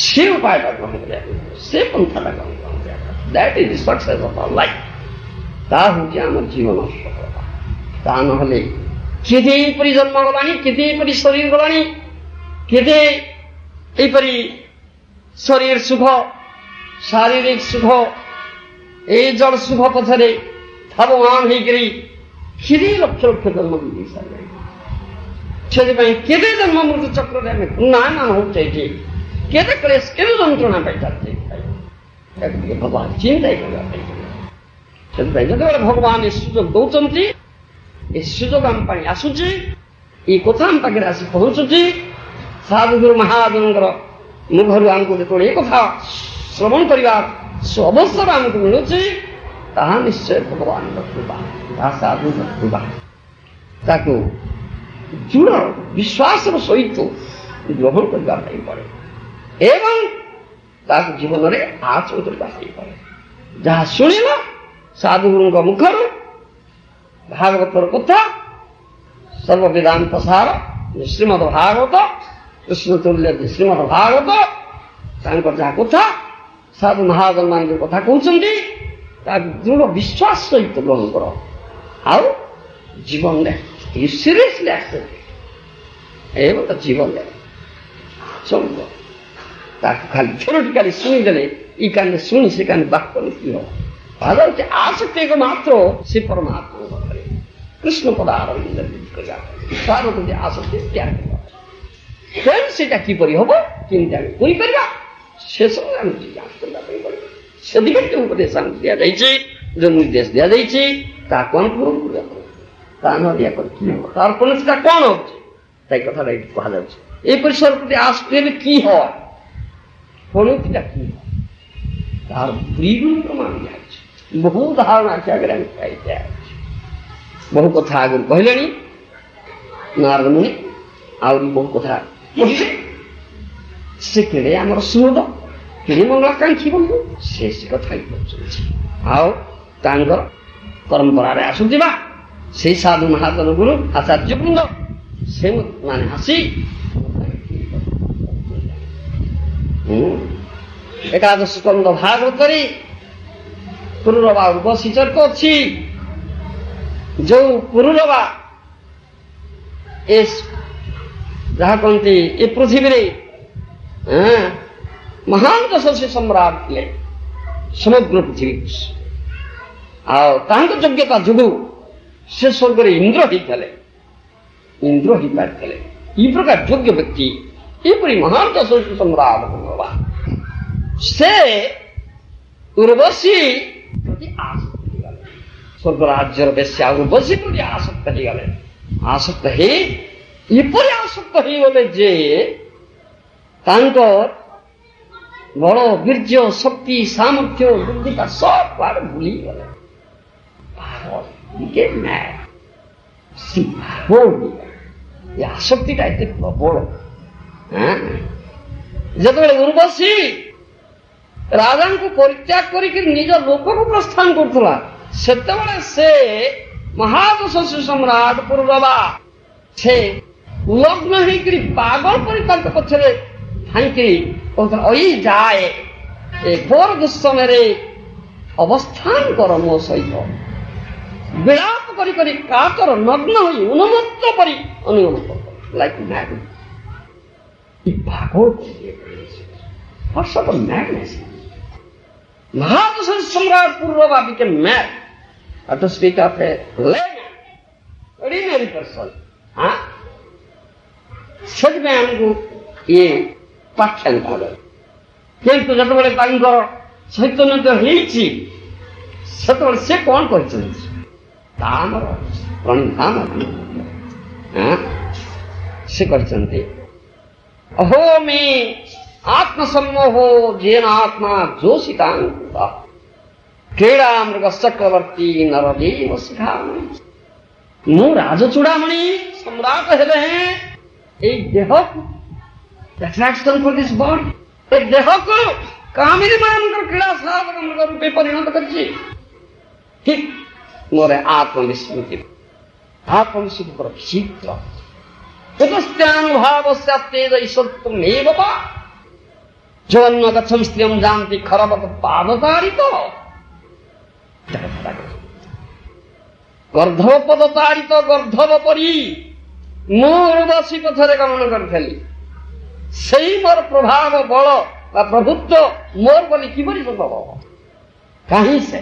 ସେ ଉପାୟଟା ଗ୍ରହଣ କରିବାକୁ ସେ ପନ୍ଥାଟା ଗ୍ରହଣ କରିବାକୁ that is success of hour life. ତାହା ହେଉଛି ଆମ ଜୀବନ ସଫଳତା। ତା ନହେଲେ କେତେ ଏପରି ଜନ୍ମ ଗଲାଣି, କେତେ ଏପରି ଶରୀର ଗଲାଣି, କେତେ ଏପରି ଶରୀର ସୁଖ, ଶାରୀରିକ ସୁଖ, এই জড় সুখ পথরে ধাবমান হয়েকি কেতে লক্ষ লক্ষ জন্ম দিয়ে সারে ସେଥିପାଇଁ କେତେ ଜନ୍ମ ମୃତ୍ୟୁ ଚକ୍ରରେ ଆମେ ଘୂର୍ଣ୍ଣାୟମାନ ହଉଛେ ଏଠି, କେତେ କ୍ଲେଶ କେତେ ଯନ୍ତ୍ରଣା ପାଇଥାନ୍ତି ଭଗବାନ ଚିନ୍ତା କରିବା ପାଇଁ। ସେଥିପାଇଁ ଯେତେବେଳେ ଭଗବାନ ଏ ସୁଯୋଗ ଦଉଛନ୍ତି, ଏ ସୁଯୋଗ ଆମ ପାଇଁ ଆସୁଛି, ଏ କଥା ଆମ ପାଖରେ ଆସି ପହଞ୍ଚୁଛି, ସାଧୁଗୁରୁ ମହାଜନଙ୍କର ମୁଖରୁ ଆମକୁ ଯେତେବେଳେ ଏ କଥା ଶ୍ରବଣ କରିବା ଅବସର ଆମକୁ ମିଳୁଛି, ତାହା ନିଶ୍ଚୟ ଭଗବାନଙ୍କ କୃପା, ତାହା ସାଧୁଙ୍କ କୃପା। ତାକୁ ଦୃଢ଼ ବିଶ୍ୱାସର ସହିତ ଗ୍ରହଣ କରିବା ପାଇଁ ପଡ଼େ ଏବଂ ତାକୁ ଜୀବନରେ ଆଚରଣ କରିବା ପାଇଁ ପଡ଼େ। ଯାହା ଶୁଣିଲ ସାଧୁଗୁରୁଙ୍କ ମୁଖରୁ ଭାଗବତର କଥା, ସର୍ବବେଦାନ୍ତ ସାର ଶ୍ରୀମଦ ଭାଗବତ, କୃଷ୍ଣତୁଲ୍ୟ ଶ୍ରୀମଦ ଭାଗବତ, ତାଙ୍କର ଯାହା କଥା ସାଧୁ ମହାଜନମାନେ ଯେଉଁ କଥା କହୁଛନ୍ତି ତାକୁ ଦୃଢ଼ ବିଶ୍ୱାସ ସହିତ ଗ୍ରହଣ କର ଆଉ ଜୀବନରେ ସିରିୟସଲି ଆକ୍ସେପ୍ଟ ଏବଂ ତା ଜୀବନରେ ଚଳିବ। ତାକୁ ଖାଲି ଥ୍ୟୋରିଟିକାଲି ଶୁଣିଦେଲେ ଇ କାନେ ଶୁଣି ସେ କାନେ ବାକ୍ୟ କି ହେବ। ତାହା ହେଉଛି ଆସକ୍ତି ଏକ ମାତ୍ର ସେ ପରମାତ୍ମାଙ୍କ ପାଖରେ କୃଷ୍ଣ ପଦ ଆରମ୍ଭ କରିବା ତାର ଯଦି ଆସକ୍ତି ତ୍ୟାଗ କରିବା ତେଣୁ ସେଇଟା କିପରି ହେବ, କେମିତି ଆମେ କରିପାରିବା ସେସବୁ ଆମେ ଯାଞ୍ଚ କରିବା ପାଇଁ ପଡ଼ିବ। ସେଥିପାଇଁ ଯେଉଁ ଉପଦେଶ ଆମକୁ ଦିଆଯାଇଛି, ଯେଉଁ ନିର୍ଦ୍ଦେଶ ଦିଆଯାଇଛି ତାହାକୁ ଆମେ ପୂରଣ କରିବା ପଡ଼ିବ। ତା ନଦିଆ କରି କି ହେବ, ତାର ପରିଣତିଟା କ'ଣ ହେଉଛି ତାଇ କଥାଟା ଏଇଠି କୁହାଯାଉଛି। ଏହିପରି ସ୍ୱର ପ୍ରତି ଆସକ୍ତି ହେଲେ କି হয়, ପରିଣତିଟା କି হয় ତାହାର ଦ୍ୱିଗୁଣ ପ୍ରମାଣ ଦିଆଯାଇଛି। ବହୁ ଉଦାହରଣ ଆଖି ଆଗରେ ଆମେ ପାଇ ଦିଆଯାଇଛି। ବହୁ କଥା ଆଗରୁ କହିଲେଣି ନାରଦ ମୁନି, ଆହୁରି ବହୁ କଥା କହିଲେ। ସେ କେଡ଼େ ଆମର ସୁହୃଦ, କେଡ଼େ ମଙ୍ଗଳାକାଂକ୍ଷୀ ବନ୍ଧୁ, ସେ କଥା ହିଁ କହୁଛନ୍ତି। ଆଉ ତାଙ୍କର ପରମ୍ପରାରେ ଆସୁଥିବା ସେଇ ସାଧୁ ମହାଜନ ଗୁରୁ ଆଚାର୍ଯ୍ୟ ବୃନ୍ଦ ସେ ମାନେ ଆସି ଏକାଦଶ ସ୍କନ୍ଦ ଭାଗବତରେ ପୁରୁରବା ଉର୍ବଶୀ ଚର୍କ ଅଛି। ଯୋଉ ପୁରୁରବା ଏ ଯାହା କହନ୍ତି ଏ ପୃଥିବୀରେ ମହାନ ଯଶସ୍ୱୀ ସମ୍ରାଟ ଥିଲେ ସମଗ୍ର ପୃଥିବୀ, ଆଉ ତାଙ୍କ ଯୋଗ୍ୟତା ଯୋଗୁଁ ସେ ସ୍ୱର୍ଗରେ ଇନ୍ଦ୍ର ହେଇଥିଲେ, ଇନ୍ଦ୍ର ହେଇପାରିଥିଲେ। এই ପ୍ରକାର ଯୋଗ୍ୟ ବ୍ୟକ୍ତି ଏପରି ମହାନ ଯଶସ୍ୱୀ ସମ୍ରାଟ ପୁରୁରବା ସେ ଉର୍ବଶୀ ପ୍ରତି ଆସକ୍ତ ହେଇଗଲେ, ସ୍ୱର୍ଗ ରାଜ୍ୟର ବେଶ୍ୟା ଉର୍ବଶୀ ପ୍ରତି ଆସକ୍ତ ହେଇଗଲେ। ଆସକ୍ତ ହେଇ ଏପରି ଆସକ୍ତ ହେଇଗଲେ ଯେ ତାଙ୍କର ବଳ, ବୀର୍ଯ୍ୟ, ଶକ୍ତି, ସାମର୍ଥ୍ୟ, ବୁଦ୍ଧିଟା ସବ କୁଆଡ଼େ ଭୁଲିଗଲେ। ଏ ଆସକ୍ତିଟା ଏତେ ପ୍ରବଳ। ଯେତେବେଳେ ଉର୍ବଶୀ ରାଜାଙ୍କୁ ପରିତ୍ୟାଗ କରିକି ନିଜ ଲୋକକୁ ପ୍ରସ୍ଥାନ କରୁଥିଲା, ସେତେବେଳେ ସେ ମହାଯଶସ୍ୱୀ ସମ୍ରାଟ ପୁରୁରବା ସେ ଉଲଗ୍ନ ହେଇକରି ପାଗଳ ପରି ତାଙ୍କ ପଛରେ ଧାଇଁକିରି କହୁଥିଲା, ଅଇ ଯାଏ ଏ ଘୋର ଦୁଃସମୟରେ ଅବସ୍ଥାନ କର ମୋ ସହିତ। ବିଳାପ କରି କରି କାତର ନଗ୍ନ ହୋଇ ଉନ୍ମତ୍ତ ପରି ଅନୁଗମନ କର ଲାଇକ୍ ମ୍ୟାଡ୍। ପାଗଳ ମହାଯଶସ୍ୱୀ ସମ୍ରାଟ Pururava became mad, to speak of a layman, ordinary person. ସେଥିପାଇଁ ଆମକୁ ଇଏ ପାଖ୍ୟାନ କୁହାଯାଏ। କିନ୍ତୁ ଯେତେବେଳେ ତାଙ୍କର ଚୈତନ୍ୟ ହେଇଛି ସେତେବେଳେ ସେ କ'ଣ କହିଛନ୍ତି ତା ଆମର ପ୍ରଣିଧାନ ସେ କହିଛନ୍ତି, ଅହୋ ମେ ଆତ୍ମସମ୍ମୋହୋ ଯେନ ଆତ୍ମା ଯୋଷିତାଙ୍କ କ୍ରୀଡ଼ା ମୃଗ ଚକ୍ରବର୍ତ୍ତୀ ନରଦେବ ଶିଖାମଣି। ମୁଁ ରାଜଚୂଡ଼ାମଣି ସମ୍ରାଟ ହେଲେ এই ଦେହକୁ attraction for this body, ଏ ଦେହକୁ କାମିନୀ ମାନଙ୍କର କ୍ରୀଡ଼ା ସାଧକ ମୃଗ ରୂପେ ପରିଣତ କରିଛି। ଠିକ୍ मोर आत्मविस्मृति आत्मविस्मृति पर शीघ्र कुतस्त्यानुभाव तेज ईश्वरत्वमेव वा जो अन्न गच्छम स्त्रियम जानती खरबत पादताड़ित गर्धव पदताड़ित गर्धव परी मोरबासी पथरे गमन करी से मोर प्रभाव बल प्रभुत्व मोर बोली किपरि संभव कहीं से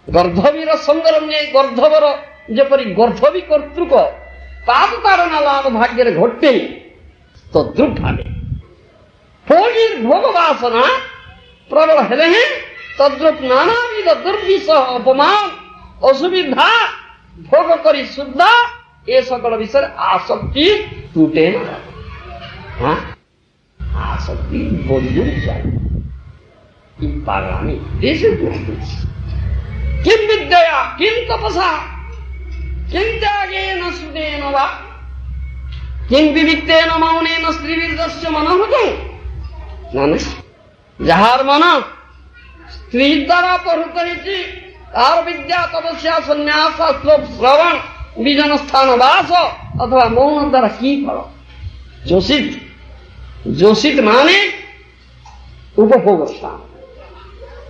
गर्धवीर संग्राम गर्धवर जेपरी गर्धवी कर्तृक पाद ताड़ना लाभ भाग्य घटे तद्रुप भावे भोग वासना प्रबल हेले तद्रुप नानाविध दुर्विषह अपमान असुविधा भोग करी सुद्धा ए सकल विषय आसक्ति टूटे न आसक्ति बंधुर जाए पागामी देश किम विद्या किम तपसा किम त्यागेन सुदेन वा किम विविक्तेन मौनेन स्त्रीवीर्यस्य मनोहते नाना जहार मन स्त्री द्वारा प्रहृत होती तार विद्या तपस्या संन्यास श्लोक श्रवण विजन स्थान वास अथवा मौन द्वारा की फल जोषित माने उपभोग स्थान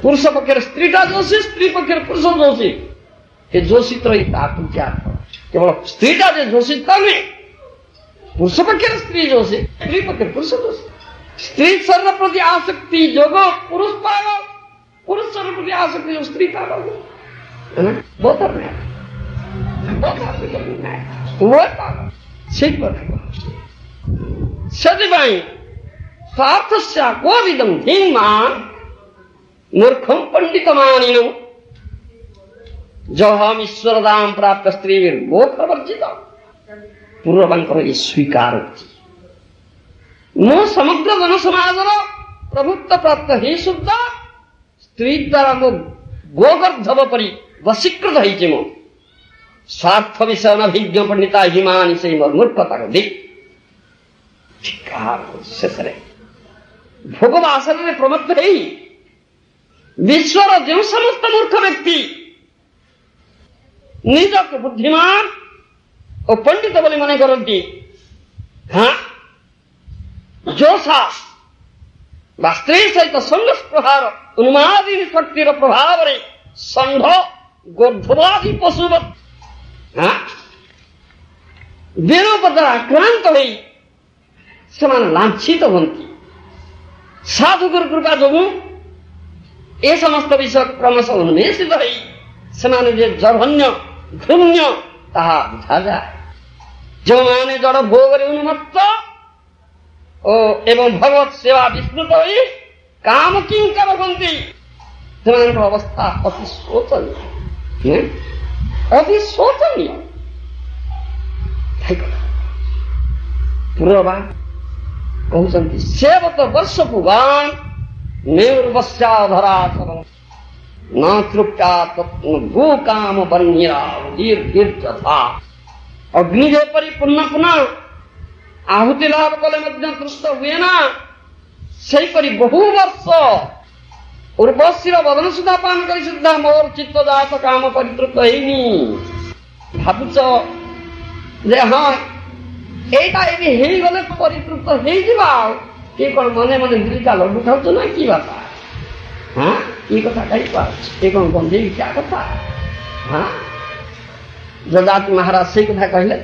पुरुष पक्षर स्त्रीटा जोषित स्त्री पक्षर पुरुष जोषित ये जोषित रही क्या केवल स्त्रीटा जो जोषित तमें पुरुष पक्षर स्त्री जोषित स्त्री पक्षर पुरुष जोषित स्त्री शरीर प्रति आसक्ति जोग पुरुष पागल पुरुष शरीर प्रति आसक्ति जो स्त्री पागल है ना बहुत सदिपाई स्वार्थस्य कोविदं धीमान मूर्खम पंडित मानिनो जो हम ईश्वर दाम प्राप्त स्त्री मोक्ष वर्जित पूर्वबांकर ये स्वीकार मो समग्र जन समाज प्रभुत्व प्राप्त ही शुद्ध स्त्री द्वारा मो गोगर्धव परी वशीकृत होइछि मो स्वार्थ विषय अभिज्ञ पंडिता हिमानी से मोर मूर्खता दिख शेषे भोग वासन प्रमत्त है विश्वर जो समस्त मूर्ख व्यक्ति निजक बुद्धिमान और पंडित बोली मन करती हाँ जोशा स्त्री सहित संघर्ष प्रहार उन्मादिनी शक्तिर प्रभाव षंढ गोर्धवादी पशुवत हाँ विरूप द्वारा आक्रांत हो लांछित हंती साधु गुरु कृपा जो ए समस्त विषय क्रमश उन्मेषित हो जघन्य घृण्य ताहा बुझा जाए जो माने जड़ भोग उन्मत्त एवं भगवत सेवा विस्मृत हो काम किंकर हंती अवस्था अति शोचनीय पूर्वा कहते सेवत वर्ष पुगान निर्वस्याधरा न तृप्ता गो काम बन्या दीर्घा अग्नि जेपरी पुनः पुनः आहुति लाभ कले तृप्त हुए ना सेपरी बहु वर्ष उर्वशीर बदन सुधा पान कर सुधा मोर चित्त जात काम परितृप्त होनी भावुच हाँ एटा गले परितृप्त हो कौन मने मने दुईटा लड्डू खाऊ ना कि बात हाँ ये कथा कही ये कौन बंधे क्या कथा हाँ जजाति महाराज से कथा कहले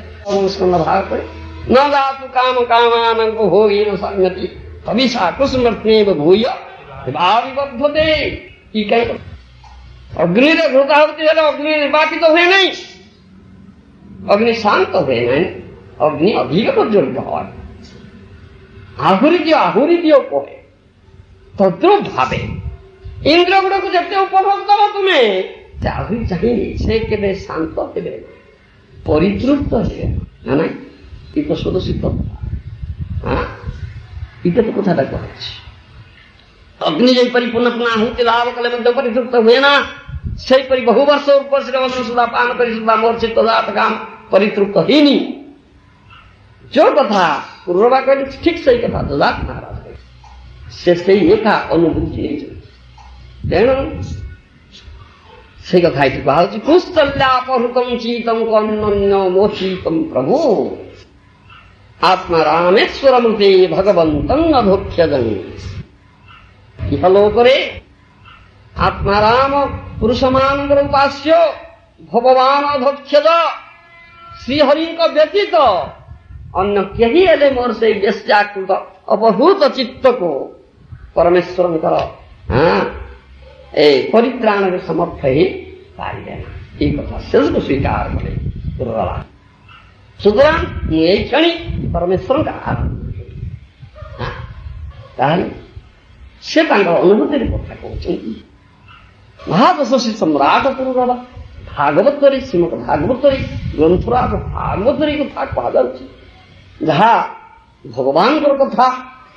स्कंद भाव करे न जातु काम कामान हो संगति अभिषा कुसुमर्त्मेव भूय भाविबद्धते अग्नि घृताहुति अग्नि निर्वापित तो हुए नहीं अग्नि शांत हुए नहीं अग्नि अधिक प्रज्वलित हो आहुरी दियो कहे तद्रुप भावे इंद्र गुड़ को जिते उपभोग दब तुम्हें आहुरी चाहिए से केवे शांत हे परितृप्त हे ना ये तो स्वद सिद्ध हाँ ये तो कथा कहे अग्नि जय परिपूर्ण पुनः आहुति लाभ कले परितृप्त हुए ना से बहु वर्ष ऊपर सुधा पान कर सुधा मोर चित्त जात काम परितृप्त ही नहीं जो कथा पूर्वबा कहले ठीक सही कथा जजात महाराज से सही एका अनुभूति तेणु ସେଇ କଥା ଏଠି କୁହାଯାଉଛି କୁସ୍ତଲ୍ୟାପହୃତଂ ଚୀତଂ କନ୍ନନ୍ୟ ମୋଚିତଂ ପ୍ରଭୁ ଆତ୍ମାରାମେଶ୍ୱର ମୃତେ ଭଗବନ୍ତଂ ଅଧୋକ୍ଷଜଂ। ଇହଲୋକରେ ଆତ୍ମାରାମ ପୁରୁଷମାନଙ୍କର ଉପାସ୍ୟ ଭଗବାନ ଅଧୋକ୍ଷଜ ଶ୍ରୀହରିଙ୍କ ବ୍ୟତୀତ ଅନ୍ୟ କେହି ହେଲେ ମୋର ସେଇ ବେଶ୍ୟାକୃତ ଅପହୃତ ଚିତ୍ତକୁ ପରମେଶ୍ୱରଙ୍କର ଏ ପରିତ୍ରାଣରେ ସମର୍ଥ ହେଇ ପାରିବେ ନା। এই କଥା ଶେଷକୁ ସ୍ୱୀକାର କଲେ ପୁରଲା। ସୁତରାଂ ମୁଁ ଏଇ କ୍ଷଣି ପରମେଶ୍ୱରଙ୍କ ତାହେଲେ ସେ ତାଙ୍କ ଅନୁଭୂତିରେ କଥା କହୁଛନ୍ତି। ମହାଦଶୀ ସମ୍ରାଟ ପୁରର ଭାଗବତରେ ଶ୍ରୀମଦ ଭାଗବତରେ ଗ୍ରନ୍ଥରାଜ ଭାଗବତରେ କଥା କୁହାଯାଉଛି। ଯାହା ଭଗବାନଙ୍କର କଥା,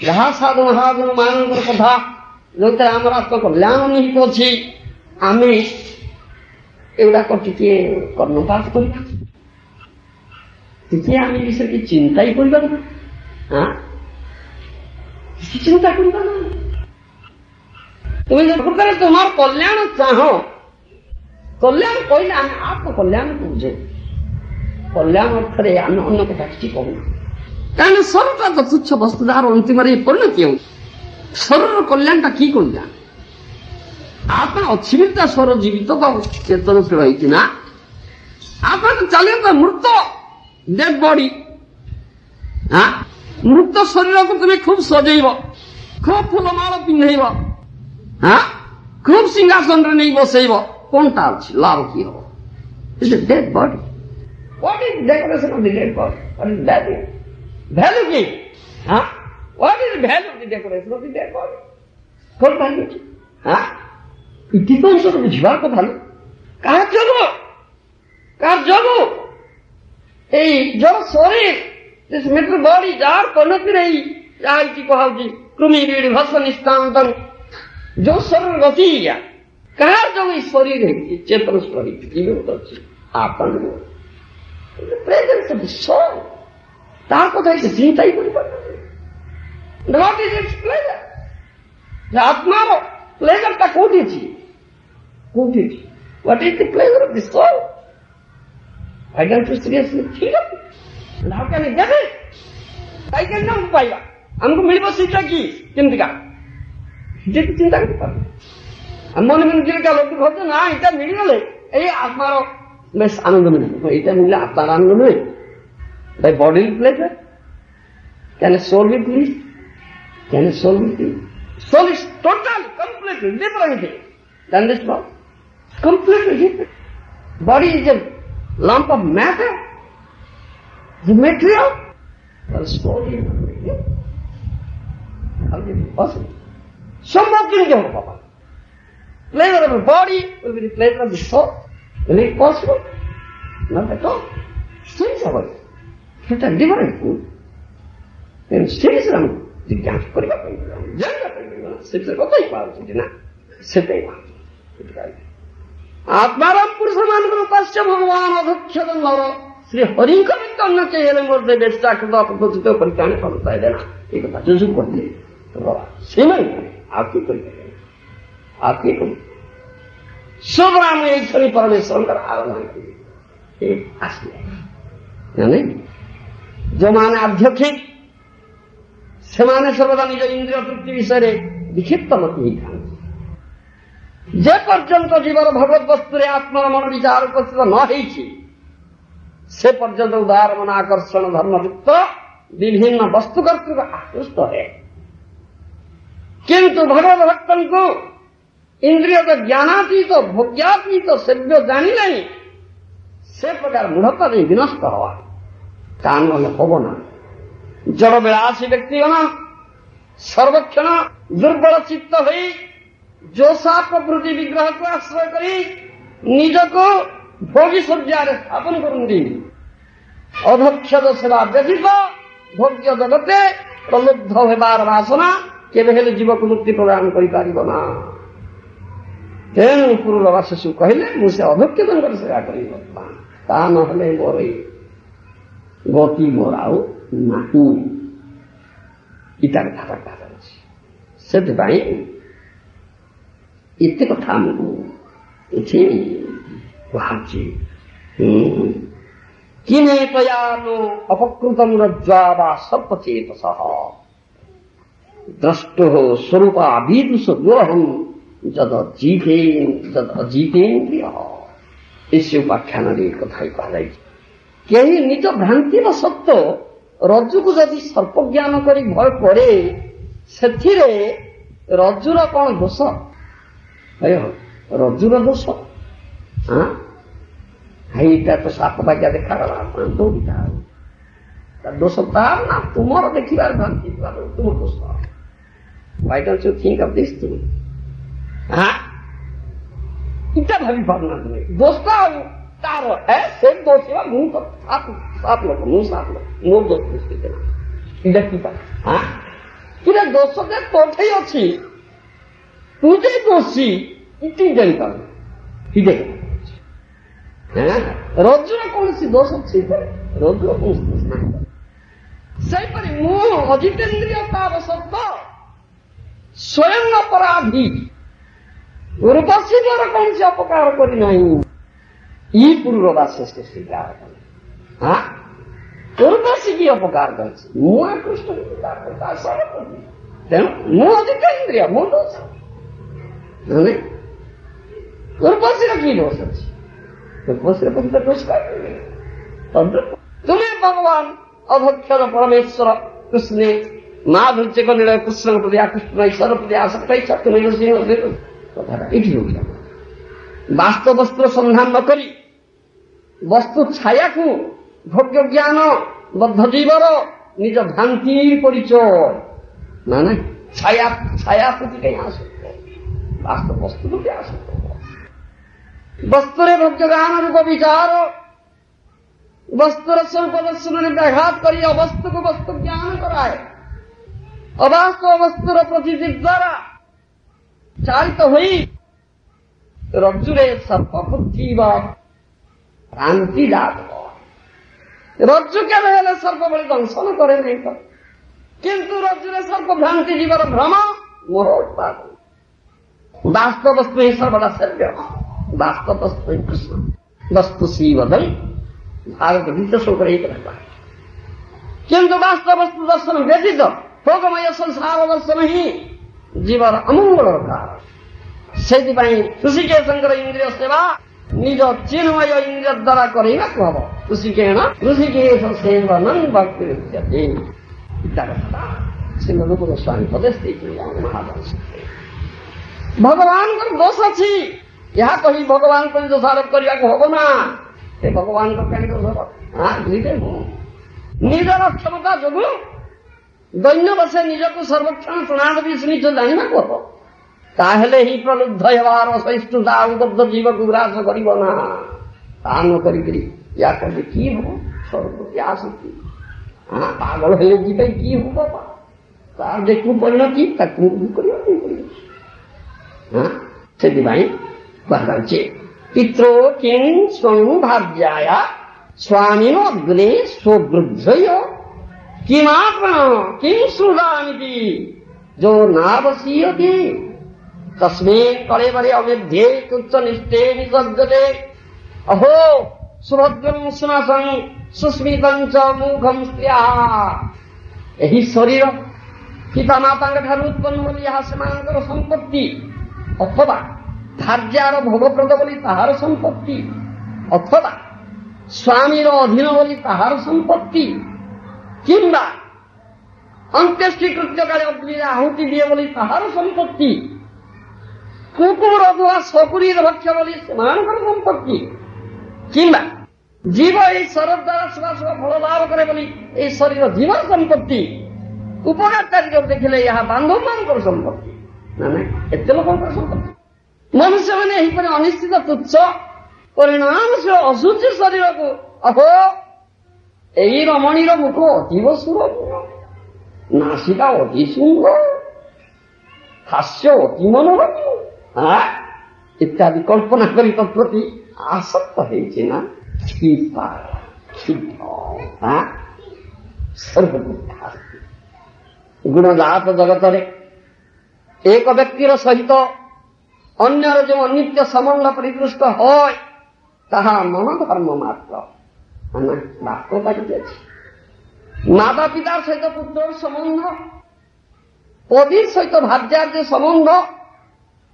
ଯାହା ସାଧୁ ମହାଜନ ମାନଙ୍କର କଥା, ଯୋଉଥିରେ ଆମର ଆତ୍ମକଲ୍ୟାଣ ନିହିତ ଅଛି, ଆମେ ଏଗୁଡାକ ଟିକେ କର୍ଣ୍ଣପାତ କରିବା, ଟିକେ ଆମେ ବିଷୟରେ କିଛି ଚିନ୍ତା ହିଁ କରିପାରିବା। କିଛି ଚିନ୍ତା କରିବା ନା। তুমি যে প্রকারে তোমার কল্যাণ চাহ, কল্যাণ কইলে আমি আত্মকল্যাণ বুঝে, কল্যাণ অর্থে আমি অন্য কথা কিছু কহু না। কারণ শরীরটা তো তুচ্ছ বস্তু, যার অন্তিমরে পরিণতি হচ্ছে। শরীরের কল্যাণটা কি কল্যাণ? আত্মা অছি বলে তা শরীর জীবিত বা চেতনশীল হয়েছি না। আত্মা তো চালিয়ে তো মৃত ডেড বডি। মৃত শরীরকে তুমি খুব সজাইব, খুব ফুলমাଳ পিন্ধাইব, খুব সিংহাসନରେ নেই বসাইব, কোনটা আছে? লাভ কি হব? It's a dead body. What is decoration of the dead body? What is value? Value কি? What is the value of the decoration of the dead body? কোন value আছে? ইতি তো অন্তত বুঝবার কথা না। কার যোগ? কার যোগ? এই জড় শরীর, this mental body, যার পরিণতি নেই, যার কি কুହାଯାଉଛି କୃମି ବିଡ଼ି ଭସ୍ମ ନିଷ୍କାନ୍ତଂ, जो शरीर गति गया कहा जो इस शरीर है चेतन शरीर जीवित अच्छी आपन प्रेजेंस ऑफ द सोल तार को thấy चिंता ही कोई पड़ता व्हाट इज इट्स प्लेजर? आत्मा रो प्लेजर ता कोठी छी, कोठी छी। What is the pleasure of the soul? I can to seriously ठीक है now can get it I can not पाइबा हमको मिलबो सीटा की केमति का चिंता करें मन मन जीविका लोग भावते ना इतना मिलगले ये आत्मार बेस आनंद मिले, ये मिले आत्मार आनंद मिले। By body pleasure can soul be please? Can soul be please? Soul is total completely different than this body, completely different. Body is a lump of matter, the material, but soul is not material. How is it possible? সম্ভব কিন্তু হবে বাবা। Pleasure of the body will be the pleasure of the soul. Will it possible? Not at all. Strange about it. It's a different thing. And strange আমি জিজ্ঞাসা করিবা পাইবা, জানিবা পাইবা, সেটা কথাই পাওয়া না, সেটাই না। আত্মারাম পুরুষମାନଙ୍କର ଉପାସ୍ୟ ଭଗବାନ ଅଧକ୍ଷତ ନର ଶ୍ରୀ ହରିଙ୍କ ବ୍ୟତୀତ ଅନ୍ୟ କେହି ହେଲେ ମୋର ବେଶ୍ୟାକୃତ ଅପଦଚିତ ପରିତ୍ରାଣ କରିପାରିବେ ନା। এই କଥା ଯୋଉ କହିଲେ ସେମାନେ आपकी कोई आपकी कोई सुब्राह्मण एक क्षणी परमेश्वर आराधना करिए जाने जो माने आध्यात्मिक से माने सर्वदा निज इंद्रिय तृप्ति विषय विक्षिप्त मत ही था। जे पर्यंत जीवर भगवत वस्तु आत्मा मन विचार उपस्थित न होइछि से पर्यंत उदार मन आकर्षण धर्मयुक्त विभिन्न वस्तु कर्तृक आकृष्ट है। किंतु भगवत भक्तन को इंद्रिय तो ज्ञानातीत भोग्यातीत सेव्य जानी नहीं से प्रकार मूढ़ता नहीं विनष्ट हवा कान हम ना। जड़ विलासी व्यक्तिगण सर्वक्षण दुर्बल चित्त हुई जोशा प्रकृति विग्रह को आश्रय करी निज को भोगी सज्जार स्थापन करती अधक्षद सेवा व्यतीत भोग्य जगते प्रलुब्ध होबार वासना केवे हेले जीव को मुक्ति प्रदान करि पारिबो ना। तेणु पुरुरवा शिशु कहले मुझे अधक्षदंकर सेवा करिबो ता न हले मोर गति मोर आउ नाही इतार खाता से इतने कथा ଏଠି ବାହାରୁଛି କିନେ ତୟାନୁ ଅପକୃତମ୍ ରଜ୍ଜ୍ୱା ବା ସର୍ପଚେତସଃ ଦ୍ରଷ୍ଟୋ ସ୍ୱରୂପା ବିଦୁଷ ଦୋହଂ ଯଦଜିତେନ୍ଦ୍ରିୟ। ଏସେ ଉପାଖ୍ୟାନରେ ଏ କଥା କୁହାଯାଇଛି। କେହି ନିଜ ଭ୍ରାନ୍ତିର ସତ୍ତ୍ୱ ରଜ୍ଜୁକୁ ଯଦି ସର୍ପ ଜ୍ଞାନ କରି ଭୟ କରେ, ସେଥିରେ ରଜ୍ଜୁର କଣ ଦୋଷ? ରଜ୍ଜୁର ଦୋଷ? ଏଇଟା ତ ସାପ ବାକ୍ୟା ଦେଖାଗଲା, ଦୌଡ଼ିଟା ଦୋଷ ତାର ନା ତୁମର ଦେଖିବାର ଭ୍ରାନ୍ତି, ତୁମ ଦୋଷ। Why don't you think of this thing? ଇଟା ଭାବି ପାରୁନା ତୁମେ, ଦୋଷଟା ତାର ସେ ଦୋଷ ମୁଁ ତ ସାପ ଲୋକ, ମୁଁ ସାପ ଲୋକ, ମୋ ଦୋଷ ଏଇଟା କି କିରେ ଦୋଷ ଯେ ତୋଠେଇ ଅଛି, ତୁ ଯେ ଦୋଷୀ ଇଟି ଜାଣିପାରୁନ। ରଜ୍ଜୁର କୌଣସି ଦୋଷ ଅଛି, ରଜ୍ଜୁର କୌଣସି ଦୋଷ ନାହିଁ। ସେହିପରି ମୁଁ ଅଜିତେନ୍ଦ୍ରିୟ ତାର ସତ୍ତ୍ୱ ସ୍ୱୟଂ ଅପରାଧୀ, ଉର୍ବଶୀ ଦ୍ୱାରା କୌଣସି ଅପକାର କରିନାହିଁ। ଇ ପୁରୁରବା ଶ୍ରେଷ୍ଠ ସ୍ୱୀକାର କଲେ। ଉର୍ବଶୀ କି ଅପକାର କରିଛି? ମୁଁ ଆକୃଷ୍ଟ ତେଣୁ ମୁଁ ଅଜିତେନ୍ଦ୍ରିୟ, ମୁଁ ଦୋଷ। ଉର୍ବଶୀର କି ଦୋଷ ଅଛି? ଉର୍ବଶୀର ଦୋଷ ତୁମେ ଭଗବାନ ଅଭକ୍ଷର ପରମେଶ୍ୱର କୃଷ୍ଣେ ମାଧୁର୍ଯ୍ୟକ ନୀଳୟ କୃଷ୍ଣଙ୍କ ପ୍ରତି ଆକୃଷ୍ଟ ନାହିଁ, ଈଶ୍ୱର ପ୍ରତି ଆସକ୍ତ ଇଚ୍ଛା ତୁମେ କଥାଟା ଏଇଠି ରହୁଛ। ବାସ୍ତବ ବସ୍ତୁର ସନ୍ଧାନ ନ କରି ବସ୍ତୁ ଛାୟାକୁ ଭୋଗ୍ୟ ଜ୍ଞାନ ବଦ୍ଧ ଜୀବର ନିଜ ଭ୍ରାନ୍ତି ପରିଚୟ ନା ନାଇଁ। ଛାୟା ପ୍ରତି କାହିଁ ଆସକ୍ତ? ବାସ୍ତବ ବସ୍ତୁ ପ୍ରତି ଆସକ୍ତ। ବସ୍ତୁରେ ଭୋଗ୍ୟ ଜ୍ଞାନ ରୂପ ବିଚାର, ବସ୍ତୁର ସ୍ୱରୂପ ଦର୍ଶନରେ ବ୍ୟାଘାତ କରି ଅବସ୍ତୁକୁ ବସ୍ତୁ ଜ୍ଞାନ କରାଏ। ଅବାସ୍ତବ ବସ୍ତୁର ପ୍ରତୀତି ଦ୍ୱାରା ଚାଳିତ ହୋଇ ରଜ୍ଜୁରେ ସର୍ପ ବୁଦ୍ଧି ବା ଭ୍ରାନ୍ତି ଜାତ। ରଜ୍ଜୁ କେବେ ହେଲେ ସର୍ପ ଭଳି ଦଂଶନ କରେ ନାହିଁ ତ, କିନ୍ତୁ ରଜ୍ଜୁରେ ସର୍ପ ଭ୍ରାନ୍ତି ଜୀବର ଭ୍ରମ ମୋହ ଉତ୍ପାଦନ। ବାସ୍ତବ ବସ୍ତୁ ହିଁ ସର୍ବଦା ସେବ୍ୟ, ବାସ୍ତବ ବସ୍ତୁ ହିଁ କୃଷ୍ଣ। ବସ୍ତୁ ଶ୍ରୀବଦନ ଭାରତ ଗୀତ ଶୋକରେ ଏଇ କଥା। କିନ୍ତୁ ବାସ୍ତବ ବସ୍ତୁ ଦର୍ଶନ ବ୍ୟତୀତ ଭୋଗମୟ ସଂସାର ଦର୍ଶନ ହିଁ ଜୀବର ଅମଙ୍ଗଳର କାରଣ। ସେଇଥିପାଇଁ ଋଷିକେଶଙ୍କର ଇନ୍ଦ୍ରିୟ ସେବା ନିଜ ଚିନ୍ମୟ ଇନ୍ଦ୍ରିୟ ଦ୍ୱାରା କରିବାକୁ ହବ। ଋଷିକେଶ ସେବନଂ ଭକ୍ତି ରୁଚ୍ୟତେ। ଶ୍ରୀଲ ରୂପ ଗୋସ୍ୱାମୀ ଉପଦେଶ ଦେଇଥିଲେ ମହାଦାସ। ଭଗବାନଙ୍କର ଦୋଷ ଅଛି, ଏହା କହି ଭଗବାନଙ୍କ ଦୋଷାରୋପ କରିବାକୁ ହବ ନା। ସେ ଭଗବାନଙ୍କ କାହିଁ ଦୋଷ? ନିଜର କ୍ଷମତା ଯୋଗୁଁ ଦୈନ୍ୟ ବସେ ନିଜକୁ ସର୍ବକ୍ଷଣ ପ୍ରଣାଳୀ ନିଜ ଜାଣିବାକୁ ହବ। ତାହେଲେ ହିଁ ପ୍ରଲୁବ୍ଧ ହେବାର ସହିଷ୍ଣୁତା ଉଦ୍ବଦ୍ଧ ଜୀବକୁ ଗ୍ରାସ କରିବ ନା। ତା ନ କରିକିରି ୟା କଲେ କି ହବ? ସର୍ବପ୍ରତି ଆସକ୍ତି ପାଗଳ ହେଲେ ଯିବେ କି ହବ? ତାର ଦେଖିବୁ ପରିଣତି, ତାକୁ କରିବାକୁ ପଡ଼ିବ। ସେଥିପାଇଁ କୁହାଯାଉଛି ପିତ୍ରୋ କିଂ ସ୍ୱୟଂ ଭାର୍ଯ୍ୟାୟା ସ୍ୱାମୀନ ଅଗ୍ନେ ସ୍ୱବୃଦ୍ଧୟ କିମାତ୍ମା କିଂ ଶ୍ରୁତାମିତି ଯୋ ନାବସୀୟତେ ତସ୍ମିନ୍ କଳେବରେ ଅମେଧ୍ୟେ ତୁଚ୍ଛ ନିଷ୍ଠେ ନିସଜ୍ଜତେ ଅହୋ ସୁଭଦ୍ରଂ ସୁନାସଂ ସୁସ୍ମିତଂ ଚ ମୁଖଂ ସ୍ତ୍ରିୟା। ଏହି ଶରୀର ପିତାମାତାଙ୍କ ଠାରୁ ଉତ୍ପନ୍ନ ବୋଲି ଏହା ସେମାନଙ୍କର ସମ୍ପତ୍ତି, ଅଥବା ଭାର୍ଯ୍ୟାର ଭୋଗପ୍ରଦ ବୋଲି ତାହାର ସମ୍ପତ୍ତି, ଅଥବା ସ୍ୱାମୀର ଅଧୀନ ବୋଲି ତାହାର ସମ୍ପତ୍ତି, କିମ୍ବା ଅନ୍ତ୍ୟେଷ୍ଟି କୃତ୍ୟ କାଳେ ଅଗ୍ନିରେ ଆହୁତି ଦିଏ ବୋଲି ତାହାର ସମ୍ପତ୍ତି, କୁକୁର ଅଥବା ସକୁରୀର ଭକ୍ଷ୍ୟ ବୋଲି ସେମାନଙ୍କର ସମ୍ପତ୍ତି, କିମ୍ବା ଜୀବ ଏହି ଶରୀର ଦ୍ୱାରା ଶୁଭାଶୁଭ ଫଳ ଲାଭ କରେ ବୋଲି ଏହି ଶରୀର ଜୀବର ସମ୍ପତ୍ତି, ଉପକାରକାରୀକୁ ଦେଖିଲେ ଏହା ବାନ୍ଧବମାନଙ୍କର ସମ୍ପତ୍ତି। ନା ନାଇଁ, ଏତେ ଲୋକଙ୍କର ସମ୍ପତ୍ତି। ମନୁଷ୍ୟମାନେ ଏହିପରି ଅନିଶ୍ଚିତ ତୁଚ୍ଛ ପରିଣାମଶୀଳ ଅଶୁଚି ଶରୀରକୁ ଅହୋ ଏହି ରମଣୀର ମୁଖ ଅତୀବ ସୁରଭ, ନାସିକା ଅତି ସୁନ୍ଦର, ହାସ୍ୟ ଅତି ମନୋରମ ଇତ୍ୟାଦି କଳ୍ପନା କରି ତତ୍ପ୍ରତି ଆସକ୍ତ ହେଇଛି ନା। ଗୁଣଜାତ ଜଗତରେ ଏକ ବ୍ୟକ୍ତିର ସହିତ ଅନ୍ୟର ଯେଉଁ ଅନିତ୍ୟ ସମ୍ବନ୍ଧ ପରିଦୃଷ୍ଟ হয় ତାହା ମନ ଧର୍ମ ମାତ୍ର। ବାସ୍ତବତା କିଛି ଅଛି। ମାତା ପିତାର ସହିତ ପୁତ୍ରର ସମ୍ବନ୍ଧ, ପଦୀର ସହିତ ଭାର୍ଯ୍ୟାର ଯେ ସମ୍ବନ୍ଧ,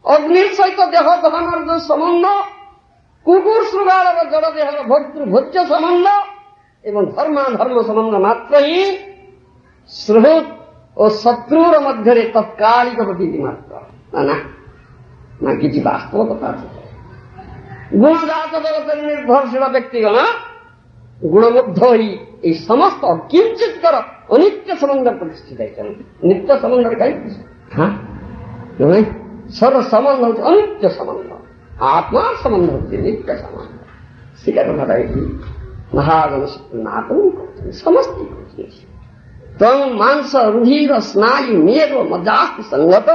ଅଗ୍ନିର ସହିତ ଦେହ ଦହନର ଯେଉଁ ସମ୍ବନ୍ଧ, କୁକୁର ଶୃଗାଳର ଜଡ଼ ଦେହର ଭୋଜ୍ୟ ସମ୍ବନ୍ଧ ଏବଂ ଧର୍ମାଧର୍ମ ସମ୍ବନ୍ଧ ମାତ୍ର ହିଁ ସୁହୃତ ଓ ଶତ୍ରୁର ମଧ୍ୟରେ ତତ୍କାଳିକ ପ୍ରତୀତି ମାତ୍ର। ନା କିଛି ବାସ୍ତବତା ଅଛି। ଗୁଣଜାତ ଜଗତରେ ନିର୍ଭରଶୀଳ ବ୍ୟକ୍ତିଗଣ ଗୁଣମୁଗ୍ଧ ହୋଇ ଏହି ସମସ୍ତ ଅକିଞ୍ଚିତର ଅନିତ୍ୟ ସମ୍ବନ୍ଧରେ ପ୍ରତିଷ୍ଠିତ ହେଇଛନ୍ତି। ନିତ୍ୟ ସମ୍ବନ୍ଧରେ କାହିଁକି ସର ସମ୍ବନ୍ଧ ହେଉଛି ଅନିତ୍ୟ ସମ୍ବନ୍ଧ, ଆତ୍ମା ସମ୍ବନ୍ଧ ହେଉଛି ନିତ୍ୟ ସମ୍ବନ୍ଧ। ସେଟା କଥାଟା ଏଠି ମହାଜନ ନାଟନ କରୁଛନ୍ତି, ସମସ୍ତେ କରୁଛନ୍ତି। ତେଣୁ ମାଂସ ରୁଧିର ସ୍ନାୟୁ ମେଦ ମଜ୍ଜାସ୍ତି ସଂଗତ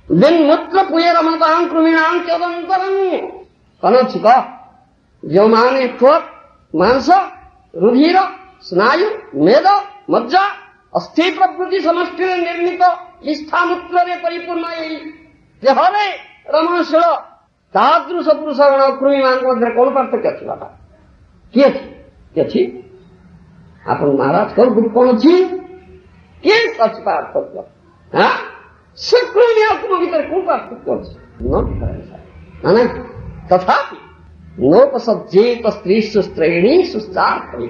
ଦିନ୍ମୂତ୍ର ପୁୟର ମତାଂ କୃମିଣାଂ ଚଦନ୍ତରଂ। କଣ ଅଛି କହ? ଯେଉଁମାନେ ମାଂସ ରୁଧିର ସ୍ନାୟୁ ମେଦ ମଜ୍ଜା ଅସ୍ଥି ପ୍ରଭୃତି ସମଷ୍ଟିରେ ନିର୍ମିତ ଇଷ୍ଠାମୂତ୍ରରେ ପରିପୂର୍ଣ୍ଣ ଏହି ଦେହରେ ରମଣଶୀଳ ତାଦୃଶ ପୁରୁଷଗଣ କୃମିମାନଙ୍କ ମଧ୍ୟରେ କଣ ପାର୍ଥକ୍ୟ ଅଛି? ବାବା କି ଅଛି? ଆପଣ ମହାରାଜ କହୁଛନ୍ତି କଣ ଅଛି? କିଏ ଅଛି ପାର୍ଥକ୍ୟ? ସେ କୃମି ଆତ୍ମ ଭିତରେ କୋଉ ପାର୍ଥକ୍ୟ ଅଛି? ନାଇଁ ତଥାପି ନୋପସଜ୍ଜେତ ସ୍ତ୍ରୀଷୁ ସ୍ତ୍ରୈଣୀଷୁ ଚାର୍ଥୈ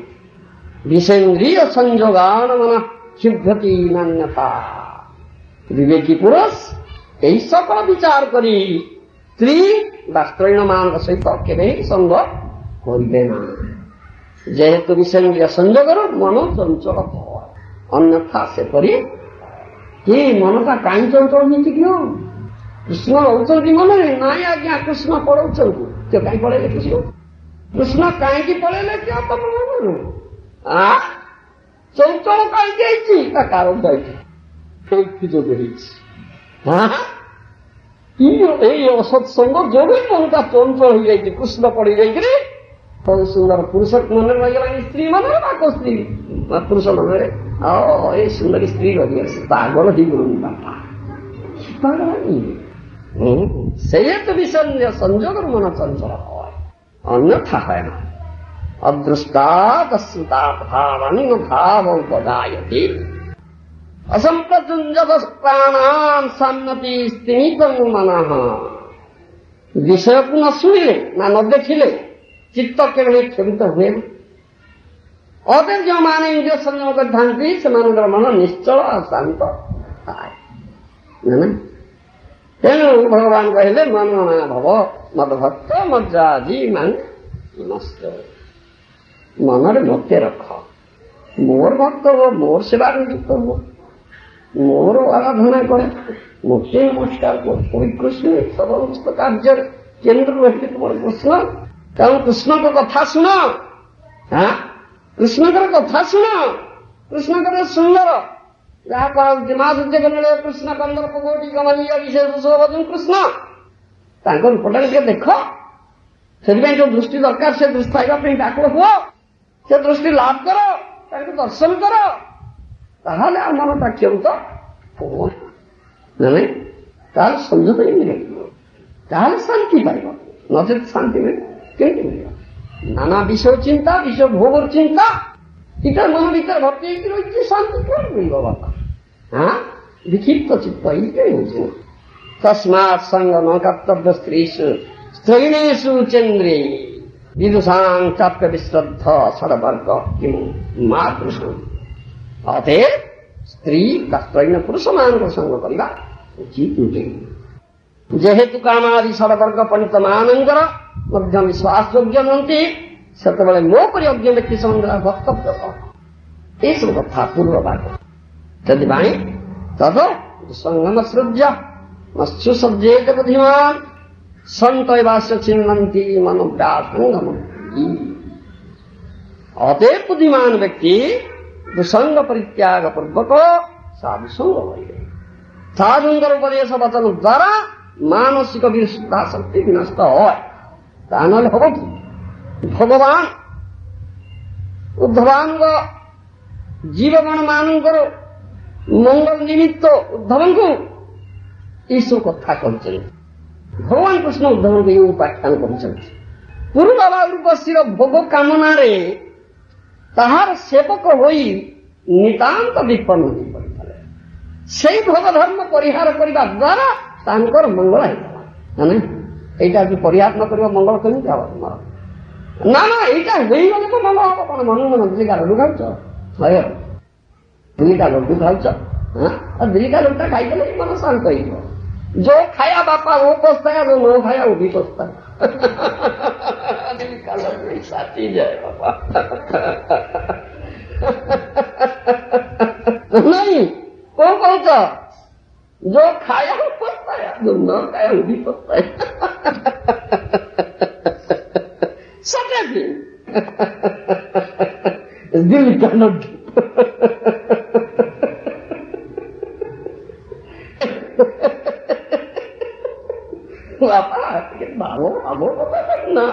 ବିଷେନ୍ଦ୍ରିୟ ସଂଯୋଗାନ ମନ କ୍ଷିଭ୍ୟତି ନାନ୍ୟଥା। ବିବେକୀ ପୁରୁଷ ଏହି ସକଳ ବିଚାର କରି ସ୍ତ୍ରୀ ବା ସ୍ତ୍ରୈଣମାନଙ୍କ ସହିତ କେବେ ସଙ୍ଗ କରିବେ ନା। ଯେହେତୁ ବିଷେନ୍ଦ୍ରିୟ ସଂଯୋଗର ମନ ଚଞ୍ଚଳ হয়, ଅନ୍ୟଥା ସେପରି କି ମନଟା କାହିଁ ଚଞ୍ଚଳ ହେଇଛି କି? କୃଷ୍ଣ ରହୁଛନ୍ତି ମନରେ? ନାଇଁ ଆଜ୍ଞା, କୃଷ୍ଣ ପଳଉଛନ୍ତି। ସେ କାହିଁ ପଳେଇଲେ? କୃଷ୍ଣ କାହିଁକି ପଳେଇଲେ କି ତମ ମନରୁ? ଚଞ୍ଚଳ କାହିଁକି ହେଇଛି? ତା କାରଣ ଏଇଠି ଯୋଗ ହେଇଛି। ଏଇ ଅସତ୍ସଙ୍ଗ ଯୋଗୁଁ ମନଟା ଚଞ୍ଚଳ ହେଇଯାଇଛି, କୃଷ୍ଣ ପଡି ଯାଇକିରି ବହୁତ ସୁନ୍ଦର ପୁରୁଷ ମନରେ ରହିଗଲାଣି, ସ୍ତ୍ରୀ ମନରେ ବା ସ୍ତ୍ରୀ ପୁରୁଷ ମନରେ ଏ ସୁନ୍ଦରୀ ସ୍ତ୍ରୀ ରହିଗଲେ ପାଗଳ ହେଇଗଲୁନି ବାପା। সেই তো বিষয় সংযোগের মন চঞ্চল হয়, অন্যথা হয় না। অদৃষ্টা ভাবানি ভাব উপদায়তি অসম্প্রযুঞ্জত প্রাণান সান্নতি স্থিমিতং মনঃ। বিষয়କୁ ନ ଶୁଣିଲେ ନା ନ ଦେଖିଲେ ଚିତ୍ତ କେବେ କ୍ଷୋଭିତ ହୁଏ ନା। ଅତଏବ ଯେଉଁମାନେ ଇନ୍ଦ୍ରିୟ ସଂଯମ କରିଥାନ୍ତି ସେମାନଙ୍କର ମନ ନିଶ୍ଚଳ ଆଉ ଶାନ୍ତ ଥାଏ। ତେଣୁ ଭଗବାନ କହିଲେ ମନମନା ଭବ ମଦଭକ୍ତ ମଜ୍ଜାଜି ନଷ୍ଟ। ମନରେ ମୋତେ ରଖ, ମୋର ଭକ୍ତ ହୁଅ, ମୋର ସେବାରେ ଯୁକ୍ତ ହୁଅ, ମୋର ଆରାଧନା କରେ, ମୋତେ ନମସ୍କାର କର। କୃଷ୍ଣ ସମସ୍ତ କାର୍ଯ୍ୟରେ କେନ୍ଦ୍ର ରହିଲେ ତୁମର କୃଷ୍ଣ। ତେଣୁ କୃଷ୍ଣଙ୍କ କଥା ଶୁଣ, କୃଷ୍ଣଙ୍କର କଥା ଶୁଣ। କୃଷ୍ଣଙ୍କର ସୁନ୍ଦର ଯାହା କହନ୍ତି ମା ସୂର୍ଯ୍ୟକନ୍ୟା କୃଷ୍ଣ କନ୍ଦର୍ପ କୋଟି କମନୀୟ ବିଶେଷ ଶୋଭନ କୃଷ୍ଣ, ତାଙ୍କ ରୂପଟା ଟିକେ ଦେଖ। ସେଥିପାଇଁ ଯୋଉ ଦୃଷ୍ଟି ଦରକାର ସେ ଦୃଷ୍ଟି ପାଇବା ପାଇଁ ବ୍ୟାକୁଳ ହୁଅ, ସେ ଦୃଷ୍ଟି ଲାଭ କର, ତାଙ୍କୁ ଦର୍ଶନ କର। ତାହେଲେ ଆଉ ମନଟା କ୍ଷମତା ହବ ନାଇଁ, ତାହେଲେ ସଂଯୋଗ ମିଳିବ, ତାହେଲେ ଶାନ୍ତି ପାଇବ। ନଚେତ ଶାନ୍ତି ମିଳିବ କେମିତି ମିଳିବ? ନାନା ବିଷୟ ଚିନ୍ତା, ବିଷୟ ଭୋଗର ଚିନ୍ତା ଏଇଟା ମନ ଭିତରେ ଭର୍ତ୍ତି ହେଇକି ରହିଛି, ଶାନ୍ତି କେଉଁଠି ମିଳିବ ବାପା? ବିକ୍ଷିପ୍ତ ଚିତ୍ତ ଏଇଟା ହେଉଛି। ତସ୍ମାତ୍ ସଙ୍ଗ ନ କର୍ତ୍ତବ୍ୟ ସ୍ତ୍ରୀଷୁ ସ୍ତ୍ରୈଣୀଷୁ ଚନ୍ଦ୍ରେ ବିଦୁଷାଂ ଚାପ୍ୟ ବିଶ୍ରଦ୍ଧ ଷଡ଼ବର୍ଗ କିମୁ ମା କୃଷ୍ଣ। ଅତଏବ ସ୍ତ୍ରୀ ବା ସ୍ତ୍ରୈଣ ପୁରୁଷମାନଙ୍କ ସଙ୍ଗ କରିବା ଉଚିତ ନୁହେଁ। ଯେହେତୁ କାମାଦି ଷଡ଼ବର୍ଗ ପଣ୍ଡିତମାନଙ୍କର ମଧ୍ୟ ବିଶ୍ୱାସଯୋଗ୍ୟ ନୁହନ୍ତି, ସେତେବେଳେ ମୋ ପରି ଅଜ୍ଞ ବ୍ୟକ୍ତି ସମ୍ବନ୍ଧରେ ବକ୍ତବ୍ୟ କଣ? ଏସବୁ କଥା ପୂର୍ବ ଭାଗ। ସେଥିପାଇଁ ତଦ ସଙ୍ଗମ ସୃଜ୍ୟ ମତ୍ସ୍ୟୁ ସଜ୍ଜେତ ବୁଦ୍ଧିମାନ ସନ୍ତ ଏବାସ୍ୟ ଚିହ୍ନନ୍ତି ମନୋବ୍ୟାସଙ୍ଗମ। ଅତଏବ ବୁଦ୍ଧିମାନ ବ୍ୟକ୍ତି ଦୁସଙ୍ଗ ପରିତ୍ୟାଗ ପୂର୍ବକ ସାଧୁସଙ୍ଗ କରିବେ। ସାଧୁଙ୍କର ଉପଦେଶ ବଚନ ଦ୍ୱାରା ମାନସିକ ବିশুଦ୍ଧା ଶକ୍ତି ବିନଷ୍ଟ হয়। ତା ନହେଲେ ହବ କି? ଭଗବାନ ଉଦ୍ଧବାଙ୍କ ଜୀବଗଣ ମାନଙ୍କର ମଙ୍ଗଳ ନିମିତ୍ତ ଉଦ୍ଧବଙ୍କୁ ଏସବୁ କଥା କହିଛନ୍ତି। भगवान कृष्ण उद्धव को ये उपाख्यान କରିଛନ୍ତି पूर्ववा उर्वशीर भोग कामनारे ताहार सेवक होई नितांत विपन्न होई पड़िथले सेई भोग धर्म परिहार करिबा द्वारा तांकर मंगल हेतला माने एटा जे परिहार न करिबा मंगल केमिति हबो तुम्हारा ना ना एटा हेई गले तो मंगल हबो कोन मन मन दिलिका लड्डू खाउछ हय दिलिका लड्डू खाउछ हां आ दिलिका लड्डू खाइ देले मन शांत होइबो जो खाया बापा वो पछताया जो न खाया वो भी पछताया दिलिका लड्डू साथी जाए बापा नहीं कौन कौन सा जो खाया वो पछताया जो न खाया वो भी पछताया सत्य दिल का लड्डू बापा बाबो बाबो ना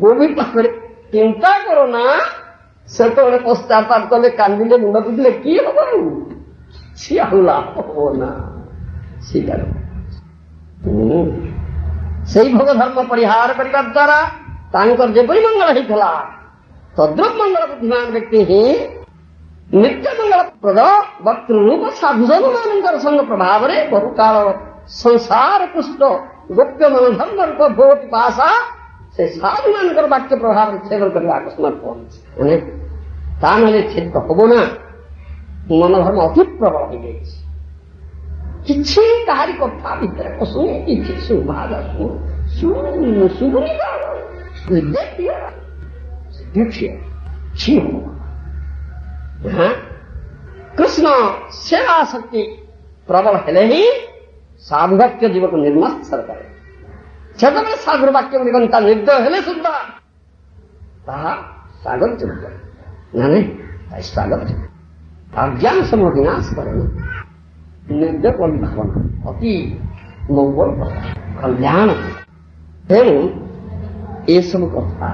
गोभी पाखरे चिंता करो ना सेतोळे पश्चाताप कले कांदिले मुंड पिटिले कि हबो सियाहुला हो ना स्वीकार सेई भोग धर्म परिहार करिबा द्वारा तांकर जेपरि मंगल हेतला तद्रुप मंगल बुद्धिमान व्यक्ति ही नित्य मंगल प्रद वक्तृ रूप साधुजन मानकर संग प्रभाव रे बहुकाल संसार पुष्ट गोप्य मन धर्म रूप भोग पासा से साधु मानकर वाक्य प्रभाव सेवन करवा अकस्मात पहुंचे तानले छिद्र हबो ना मन धर्म अति प्रबल हो गई किछि काहारी कथा भितर पसुने किछि सुभागा सुगुनी का देखिए छी हाँ कृष्ण सेवा शक्ति प्रबल हेले ही साधु वाक्य जीव को निर्मत्सर करे छतबे साधु वाक्य गुणिकंता निर्दय हेले सुद्धा ताहा सागर चुप नाने सागर अज्ञान समूह विनाश करे निर्दय भावना अति मंगल कल्याण तेणु ये सब कथा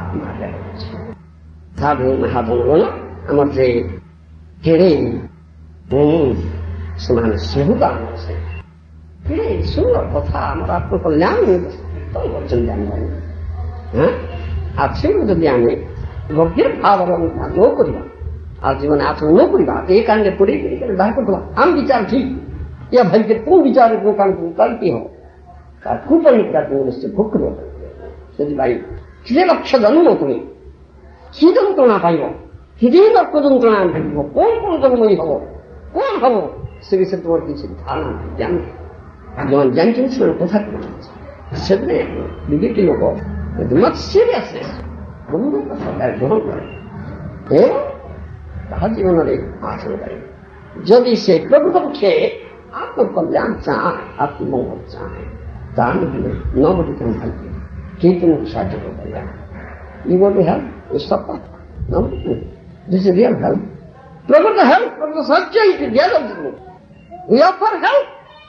साधु महाजन आम से केड़े ସେମାନେ ସୁହୃଦ ଆମର ସେ କେଡ଼େ ସୁନ୍ଦର କଥା ଆମର ଆତ୍ମକଲ୍ୟାଣ କରିଛନ୍ତି ଆମେ ଆଚ୍ଛା ଯଦି ଆମେ ଗଭୀର ଭାବରେ ନ କରିବା ଆଉ ଜୀବନ ଆଚରଣ ନ କରିବା ଏ କାଣ୍ଡେ ପଡ଼େଇ କରି ବାହାର କରିଦେବା ଆମ ବିଚାର ଠିକ या भाई के तू विचार को काम करती हो कुपरिता निश्चय भोग कर भाई किसी लक्ष्य जन्म तुम्हें कि जंत्रणा पाइब कि नर्क जंत्रणा भेट कौन कौन जन्मयी हम कौन हम से विषय तुम किसी धारणा ज्ञान जो जानते कथा से विवेकी लोक मत सीरियसनेस गंभीर सरकार ग्रहण करे जीवन में आचरण करे जदि से प्रभु पक्षे आत्मकल्याण चाहे आत्ममंगल चाहे दान nobody can help you. Keeping such a kल्याण. You want to help? You stop that. No, this is real help. Provide the help from the subject together with me. We offer help.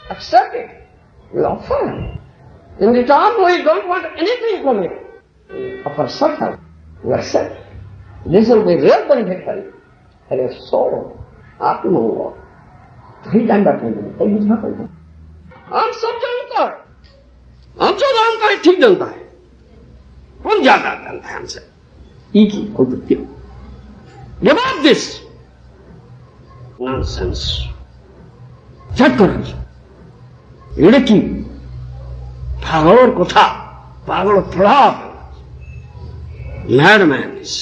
Accept it. We offer help. In return, we don't want anything from you. We offer such help. We accept. This will be real benefit for you. For your soul, आत्ममंगल. ही time बैठने हम सब जानता है हम सब जानता है ठीक जानता है कौन ज्यादा जानता है हमसे एक ही कोई व्यक्ति गिव अप दिस नॉनसेंस चट कर एड़े की पागल कथा पागल प्रभाव madman is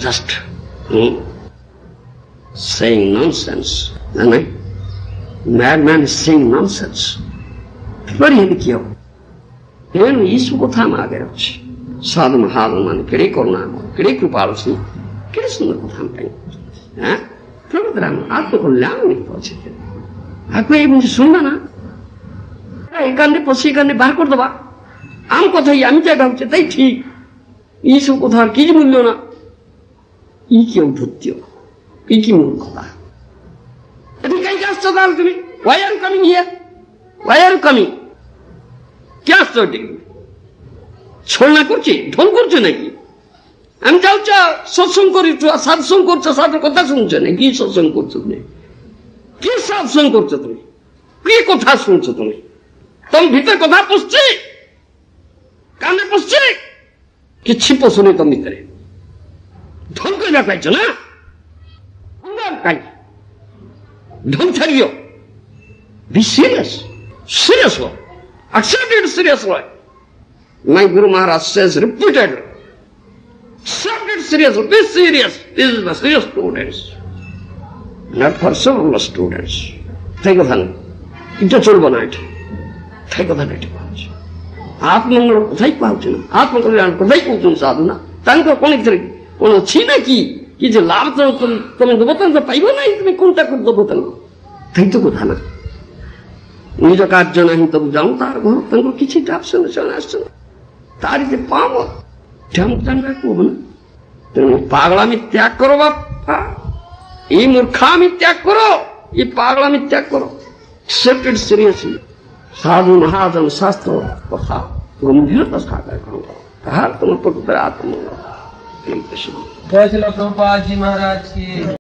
just saying nonsense. Madman is saying nonsense. Very heavy kiyo. Even Isu ko tha maage rachi. Sadhu mahadhan mane kede korna mo, kede kripalu si, kede sundar ko tham pai. हाँ? प्रभु राम आत्म कल्याण नहीं पहुंचे। आपको ये मुझे सुनना ना? एक गाने पसी गाने बाहर कर दो बा। आम को था ये आम क्या गाँव चेता ही ठीक। Isu ko tha किज मूल्य ना? ये क्यों धुत्यो? Iki murkha. Why are you coming here? Why are you coming? क्या स्टोरी? छोड़ना कुछ ढोंग कुछ नहीं। हम जाऊँचा सत्संग करी तो सत्संग करते साथ कथा सुनते नहीं कि सत्संग करते नहीं कि सत्संग करते तुम्हें कि कथा सुनते तुम्हें तुम भीतर कथा पुछते କାନେ ପଶିଛି କିଛି ପଶୁନି ତମ ଭିତରେ ଢଙ୍ଗ କରିବାକୁ ପାଇଛ ନା କାହିଁକି ଢଙ୍ଗ ଛାଡ଼ିଦିଅ ବି serious serious one. Accept it seriously. My Guru Maharaj says repeatedly. Accept it seriously. Be serious. This is the serious students. Not for some students. Take a hand. It's a children night. Take a hand. Atmangal কোথায় পাওছে না আত্মকল্যাণ কোথায় পৌঁছুন সাধনা তাকে কোন কোন ছি নাকি কি যে লাভ তুমি দেবতা পাইব না তুমি কোনটা করে দেবতা তাই তো কথা না নিজ কার্য ନାହିଁ তবু যাও তার ঘর ତାଙ୍କୁ କିଛିଟା ଆବଶ୍ୟକ ଆସିଛ ତାରି ଯେ ପାମ ଜାଣିବାକୁ ହବ ନା ତେଣୁ ପାଗଳାମି ତ୍ୟାଗ କର ବାପା ଏଇ ମୂର୍ଖାମି ତ୍ୟାଗ କର ଏ ପାଗଳାମି ତ୍ୟାଗ କର accepted seriously ସାଧୁ ମହାଜନ ଶାସ୍ତ୍ର କଥା ଗମ୍ଭୀରତା ସହକାରେ ଗ୍ରହଣ କର ତାହା ତୁମ ପ୍ରକୃତରେ ଆତ୍ମମଙ୍ଗଳ। जय श्री प्रभुपाद जी महाराज की।